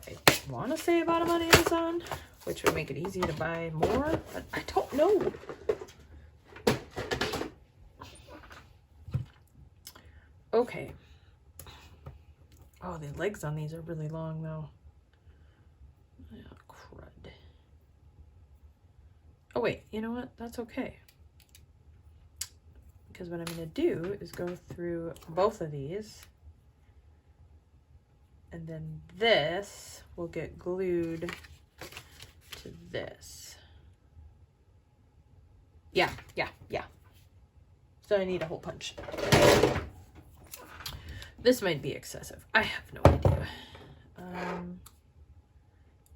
[SPEAKER 1] I want to say I bought them on Amazon, which would make it easy to buy more, but I don't know. Okay. Oh, the legs on these are really long though. Oh, crud. Oh wait, you know what? That's okay. Because what I'm going to do is go through both of these, and then this will get glued to this. Yeah. So I need a hole punch. This might be excessive. I have no idea.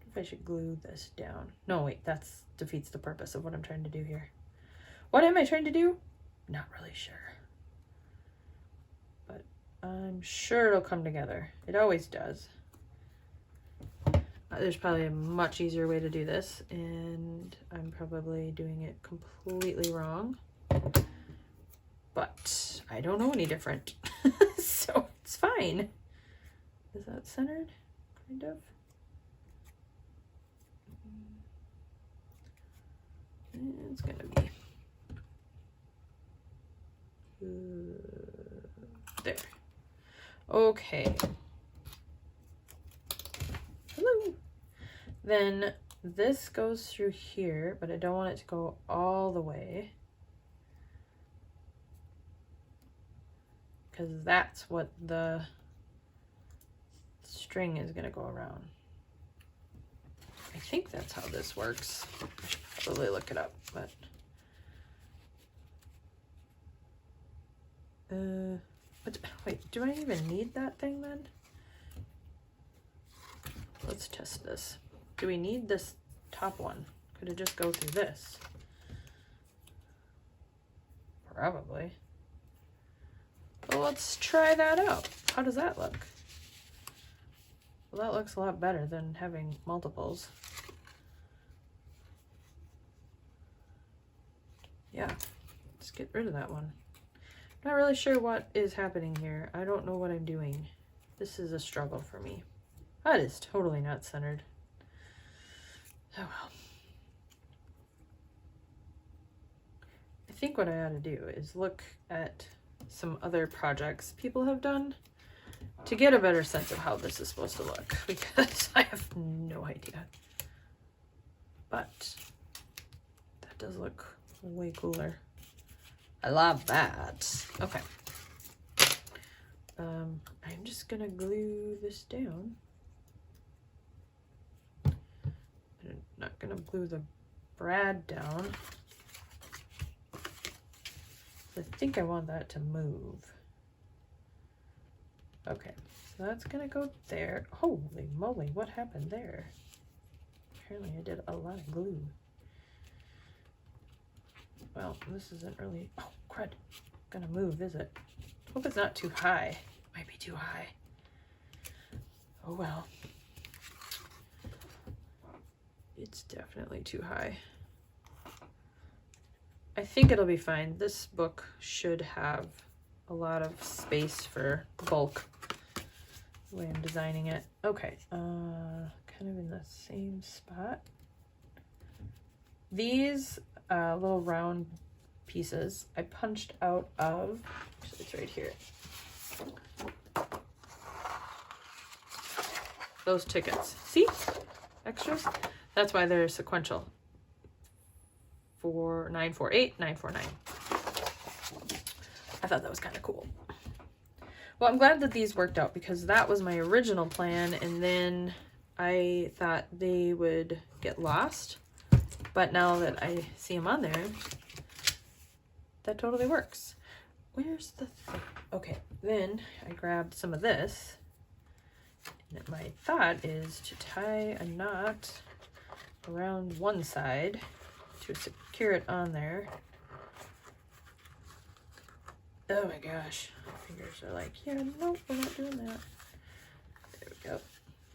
[SPEAKER 1] If I should glue this down. No, wait, that defeats the purpose of what I'm trying to do here. What am I trying to do? Not really sure, but I'm sure it'll come together. It always does. There's probably a much easier way to do this, and I'm probably doing it completely wrong, but I don't know any different. So it's fine. Is that centered? Kind of. It's gonna be there. Okay. Hello. Then this goes through here, but I don't want it to go all the way, because that's what the string is going to go around. I think that's how this works. I should probably look it up, but wait, do I even need that thing then? Let's test this. Do we need this top one? Could it just go through this? Probably. Well, let's try that out. How does that look? Well, that looks a lot better than having multiples. Yeah, let's get rid of that one. Not really sure what is happening here. I don't know what I'm doing. This is a struggle for me. That is totally not centered. Oh well. I think what I ought to do is look at some other projects people have done to get a better sense of how this is supposed to look, because I have no idea. But that does look way cooler. I love that. Okay. I'm just gonna glue this down. I'm not gonna glue the brad down. I think I want that to move. Okay, so that's gonna go there. Holy moly, what happened there? Apparently I did a lot of glue. well, this isn't really, oh, crud, gonna move, is it? Hope it's not too high. Might be too high. Oh well. It's definitely too high. I think it'll be fine. This book should have a lot of space for bulk, the way I'm designing it. Okay, kind of in the same spot. These little round pieces I punched out of, actually it's right here, those tickets. See? Extras? That's why they're sequential. 948, 949. I thought that was kind of cool. Well, I'm glad that these worked out because that was my original plan, and then I thought they would get lost. But now that I see them on there, that totally works. Where's the thing? Okay, then I grabbed some of this. And my thought is to tie a knot around one side to secure it on there. Oh my gosh, my fingers are like, yeah, nope, we're not doing that. There we go.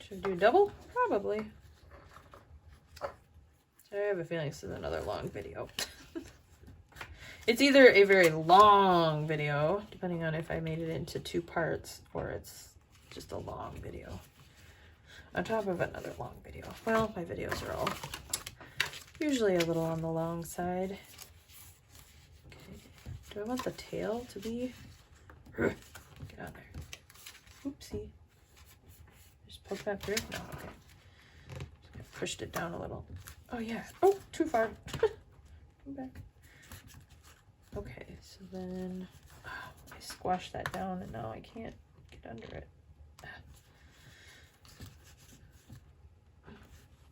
[SPEAKER 1] Should I do a double? Probably. I have a feeling this is another long video. It's either a very long video, depending on if I made it into 2 parts, or it's just a long video on top of another long video. Well, my videos are all usually a little on the long side. Okay. Do I want the tail to be? Get on there. Oopsie. Just poke that through? No, okay. Just pushed it down a little. Oh yeah. Oh, too far. Come back. Okay, so then I squashed that down and now I can't get under it.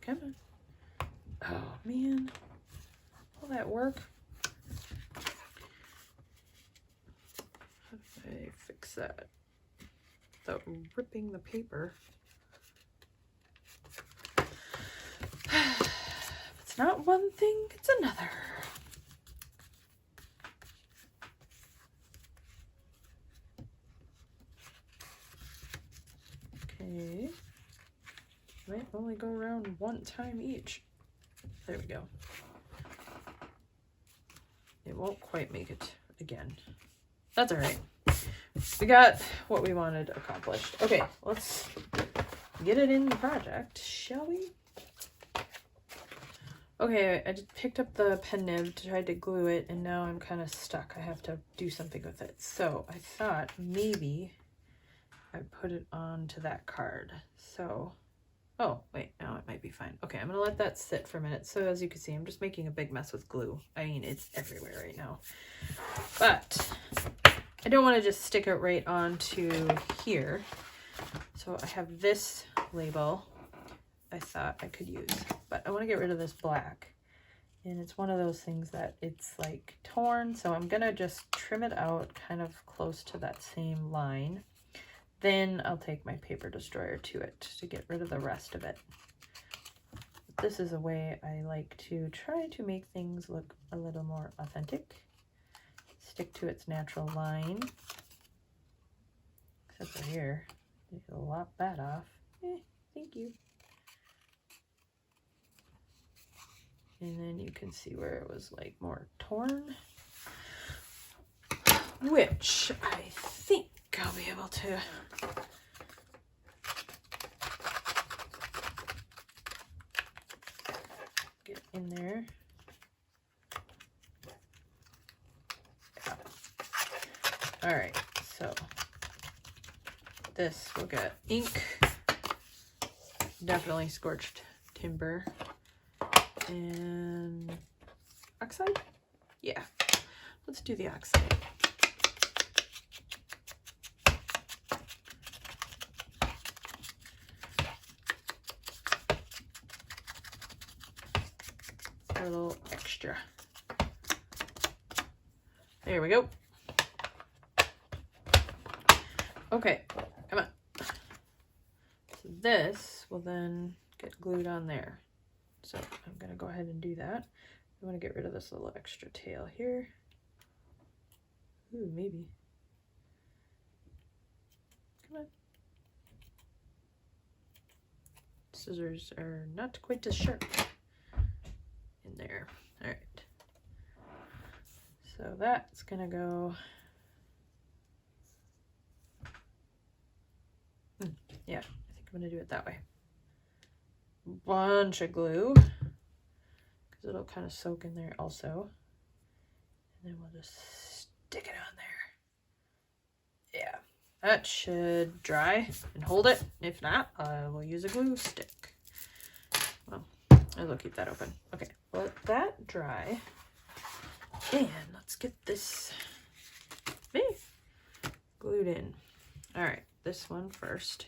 [SPEAKER 1] Come on. Oh man. All that work. How do I fix that without ripping the paper? If it's not one thing, it's another. Okay. Might only go around one time each. There we go. It won't quite make it again. That's all right. We got what we wanted accomplished. Okay, let's get it in the project, shall we? Okay, I just picked up the pen nib to try to glue it, and now I'm kind of stuck. I have to do something with it. So I thought maybe I'd put it onto that card. So, oh, wait, now it might be fine. Okay, I'm gonna let that sit for a minute. So as you can see, I'm just making a big mess with glue. I mean, it's everywhere right now. But I don't want to just stick it right onto here. So I have this label I thought I could use, but I want to get rid of this black. And it's one of those things that it's like torn. So I'm gonna just trim it out kind of close to that same line. Then I'll take my paper destroyer to it to get rid of the rest of it. This is a way I like to try to make things look a little more authentic. Stick to its natural line. Except for here, you can lop that off. Thank you. And then you can see where it was like more torn, which I think I'll be able to get in there. Got it. All right, so this will get ink, definitely scorched timber, and oxide. Yeah, let's do the oxide. A little extra. There we go. Okay, come on. So this will then get glued on there. So I'm going to go ahead and do that. I want to get rid of this little extra tail here. Ooh, maybe. Come on. Scissors are not quite as sharp in there. All right. So that's gonna go. Yeah, I think I'm gonna do it that way. Bunch of glue, because it'll kind of soak in there also. And then we'll just stick it on there. Yeah, that should dry and hold it. If not, I will use a glue stick. Well, I will keep that open. Okay, let that dry. And let's get this glued in. All right, this one first.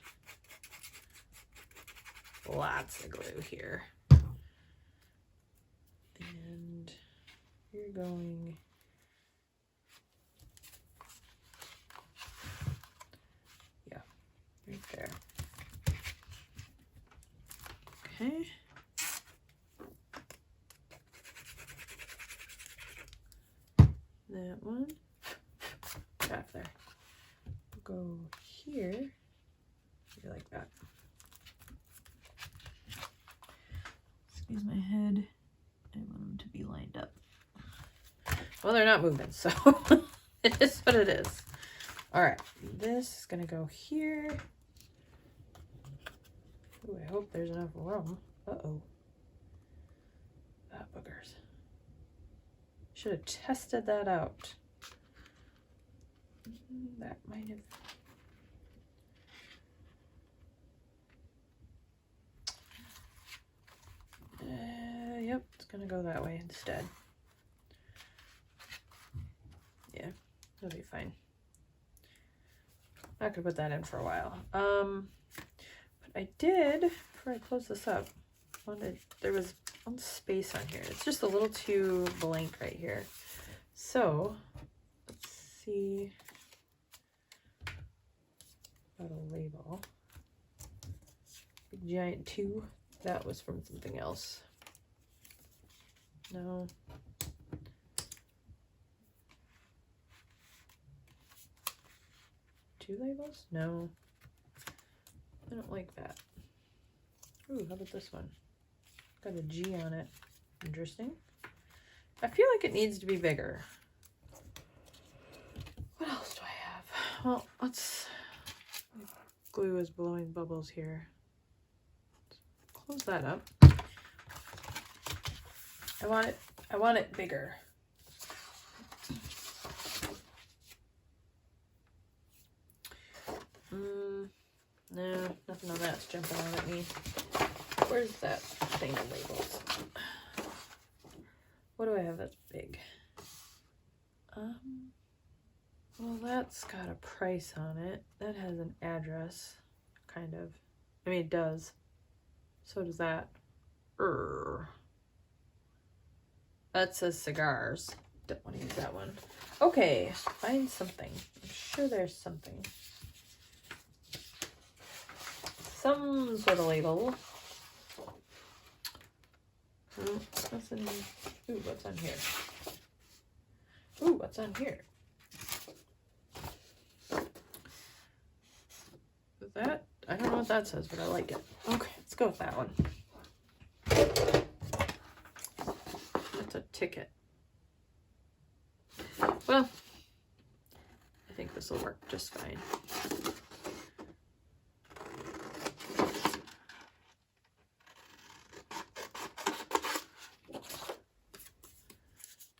[SPEAKER 1] Lots of glue here. And you're going right there. Okay. That one. Back there. Go here. You like that. Excuse my head. I want them to be lined up. Well, they're not moving, so it is what it is. All right, this is gonna go here. Ooh, I hope there's enough room. Uh-oh. Ah, boogers. Should have tested that out. That might have... yep, it's gonna go that way instead. Yeah, it'll be fine. I could put that in for a while. But I did, before I close this up, there was one space on here. It's just a little too blank right here. So, let's see about a label. Big giant 2. That was from something else. No. Two labels? No. I don't like that. Ooh, how about this one? Got a G on it. Interesting. I feel like it needs to be bigger. What else do I have? Well, let's... Glue is blowing bubbles here. Close that up. I want it bigger. No, nothing on that's jumping out at me. Where's that thing of labels? What do I have that's big? Well, that's got a price on it. That has an address, kind of. I mean, it does. So does that. That says cigars. Don't want to use that one. Okay, find something. I'm sure there's something. Some sort of label. What's in? Ooh, what's on here? Ooh, what's on here? Is that? I don't know what that says, but I like it. Okay, let's go with that one. That's a ticket. Well, I think this will work just fine.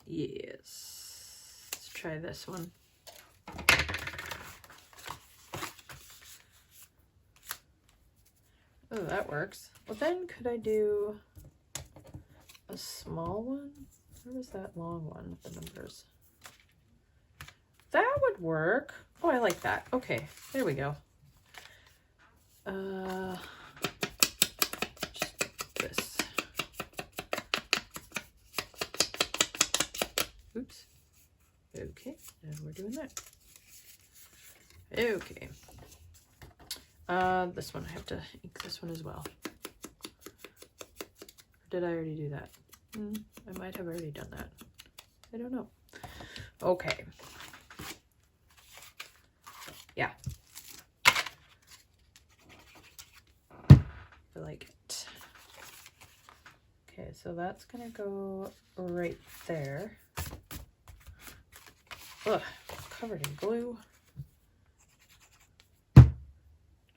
[SPEAKER 1] Yes. Let's try this one. Oh, that works. Well, then could I do a small one? Where was that long one with the numbers? That would work. Oh, I like that. Okay, there we go. Just this. Oops. Okay, and we're doing that. Okay. This one, I have to ink this one as well. Or did I already do that? I might have already done that. I don't know. Okay. Yeah. I like it. Okay, so that's gonna go right there. Ugh, covered in glue.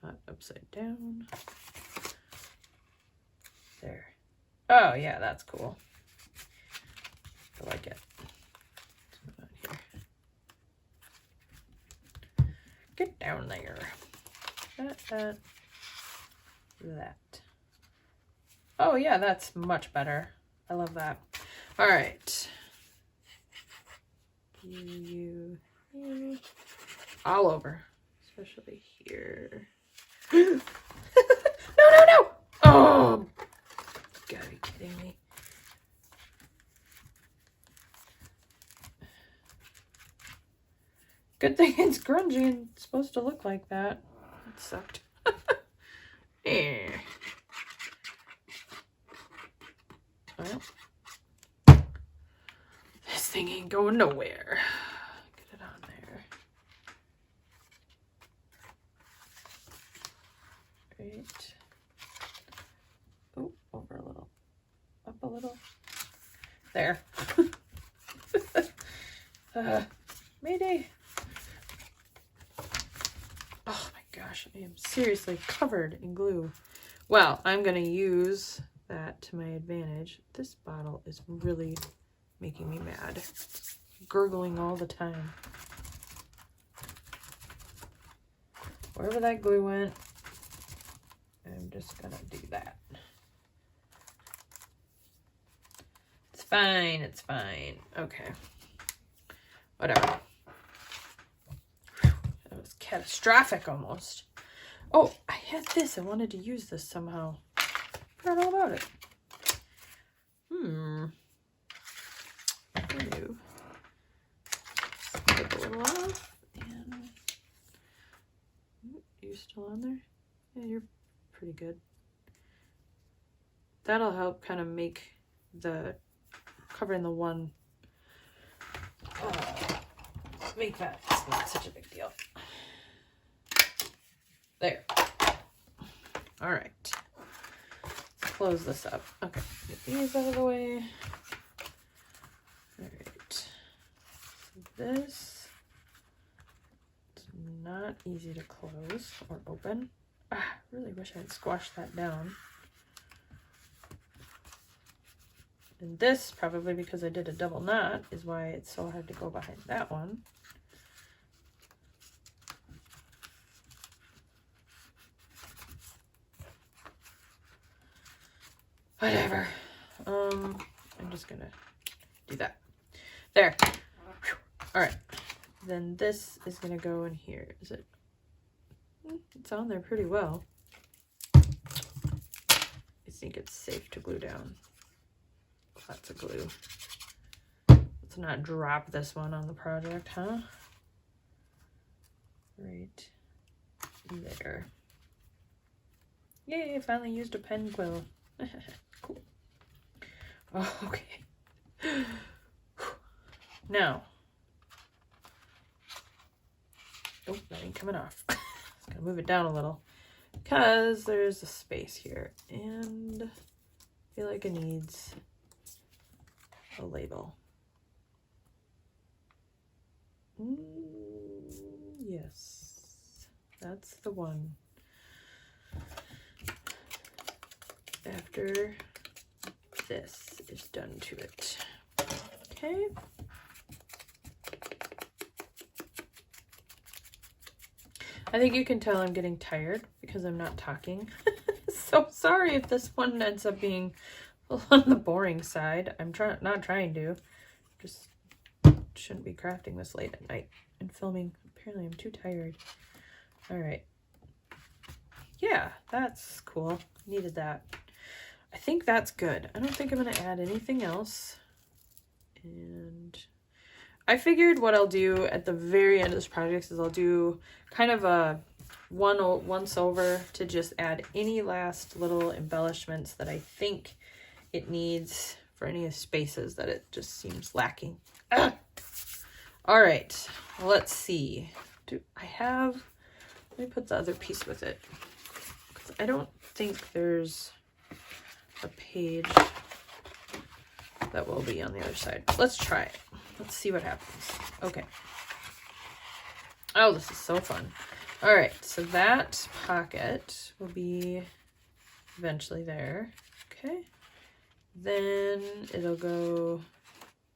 [SPEAKER 1] Not upside down. There. Oh yeah, that's cool. I like it. What's going on here? Get down there. That. Oh yeah, that's much better. I love that. All right. You. All over, especially here. No! Oh, you gotta be kidding me. Good thing it's grungy and it's supposed to look like that. That sucked. Yeah. Well, this thing ain't going nowhere. Get it on there. Right. Oh, over a little. Up a little. There. Mayday. Oh my gosh, I am seriously covered in glue. Well, I'm going to use that to my advantage. This bottle is really making me mad. Gurgling all the time. Wherever that glue went, I'm just going to do that. It's fine, it's fine. Okay. Whatever. That was catastrophic almost. Oh, I had this. I wanted to use this somehow. Forgot all about it. Remove. Take a little off. And you're still on there? Yeah, you're pretty good. That'll help kind of make the covering the one. Make that not such a big deal. There. All right. Close this up. Okay, get these out of the way. All right. So this is not easy to close or open. I really wish I had squashed that down. And this, probably because I did a double knot, is why it's so hard to go behind that one. Whatever. I'm just gonna do that. There. All right. Then this is gonna go in here. Is it? It's on there pretty well. I think it's safe to glue down. Lots of glue. Let's not drop this one on the project, huh? Right there. Yay, I finally used a pen quill. Cool. Oh, okay. Now. Oh, that ain't coming off. Just gonna move it down a little because there's a space here and I feel like it needs a label. Yes, that's the one. After this is done to it. Okay. I think you can tell I'm getting tired because I'm not talking. So sorry if this one ends up being on the boring side. I'm not trying to. Just shouldn't be crafting this late at night and filming. Apparently I'm too tired. All right. Yeah, that's cool. Needed that. I think that's good. I don't think I'm going to add anything else. And I figured what I'll do at the very end of this project is I'll do kind of a once over to just add any last little embellishments that I think it needs for any spaces that it just seems lacking. Ugh. All right, let's see. Let me put the other piece with it. 'Cause I don't think there's a page that will be on the other side. Let's try it. Let's see what happens. Okay. Oh, this is so fun. All right, so that pocket will be eventually there. Okay. Then it'll go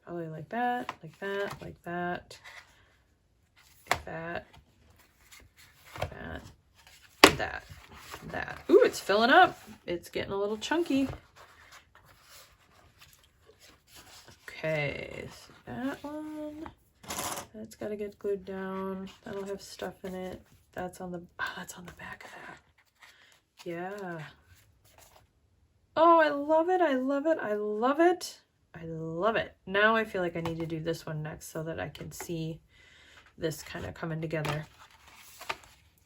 [SPEAKER 1] probably like that, like that, like that, like that, that. Ooh, it's filling up. It's getting a little chunky. Okay, so that one, that's got to get glued down. That'll have stuff in it. That's on the back of that. Yeah. Oh, I love it. I love it. I love it. I love it. Now I feel like I need to do this one next so that I can see this kind of coming together.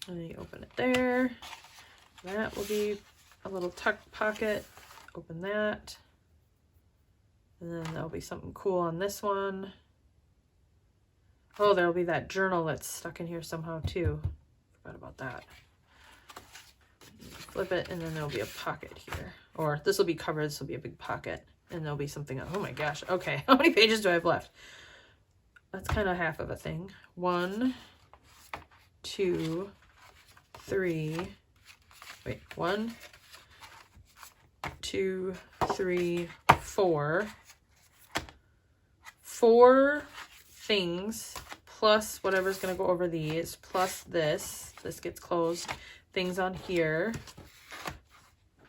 [SPEAKER 1] And then you open it there. That will be a little tuck pocket. Open that. And then there'll be something cool on this one. Oh, there'll be that journal that's stuck in here somehow too. Forgot about that. Flip it, and then there'll be a pocket here. Or this will be covered, this will be a big pocket. And there'll be something else. Oh my gosh. Okay, how many pages do I have left? That's kind of half of a thing. 1, 2, 3. Wait, 1, 2, 3, 4. 4 things plus whatever's going to go over these, plus this. This gets closed. Things on here.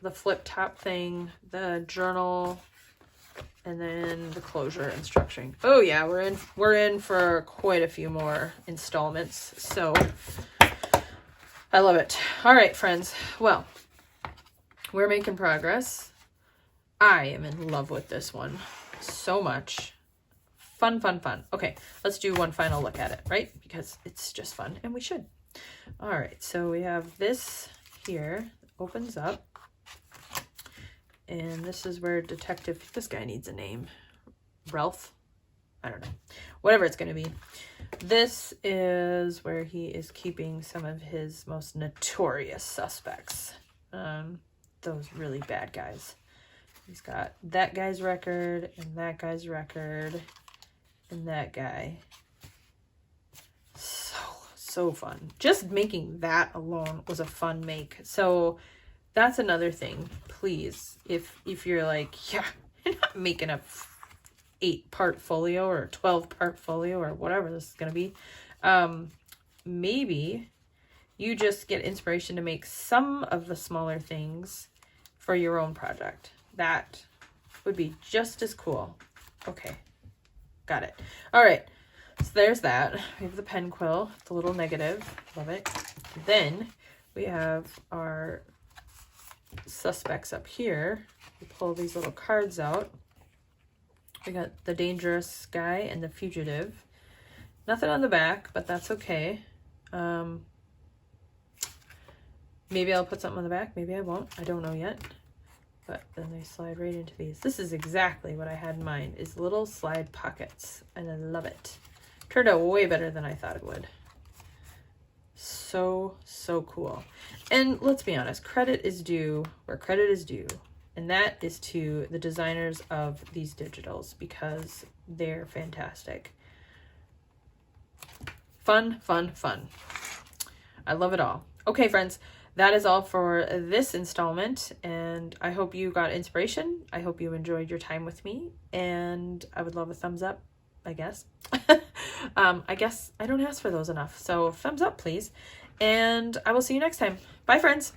[SPEAKER 1] The flip top thing, the journal, and then the closure and structuring. Oh yeah, we're in for quite a few more installments. So I love it. All right, friends. Well, we're making progress. I am in love with this one so much. Fun, fun, fun. Okay, let's do one final look at it, right? Because it's just fun, and we should. All right, so we have this here. Opens up. And this is where this guy needs a name. Ralph? I don't know. Whatever it's going to be. This is where he is keeping some of his most notorious suspects. Those really bad guys. He's got that guy's record, and that guy's record, and that guy. So fun. Just making that alone was a fun make. So that's another thing. Please, if you're like, yeah, I'm not making a 8-part folio or a 12-part folio or whatever this is going to be. Maybe you just get inspiration to make some of the smaller things for your own project. That would be just as cool. Okay, got it. All right, so there's that. We have the pen quill, the little negative. Love it. Then we have our suspects up here. We pull these little cards out. We got the dangerous guy and the fugitive. Nothing on the back, but that's okay. Maybe I'll put something on the back. Maybe I won't. I don't know yet. But then they slide right into these. This is exactly what I had in mind, is little slide pockets. And I love it. Turned out way better than I thought it would. So cool. And let's be honest, credit is due where credit is due. And that is to the designers of these digitals, because they're fantastic. Fun, fun, fun. I love it all. Okay, friends, that is all for this installment, and I hope you got inspiration. I hope you enjoyed your time with me, and I would love a thumbs up, I guess. I guess I don't ask for those enough, so thumbs up, please. And I will see you next time. Bye, friends.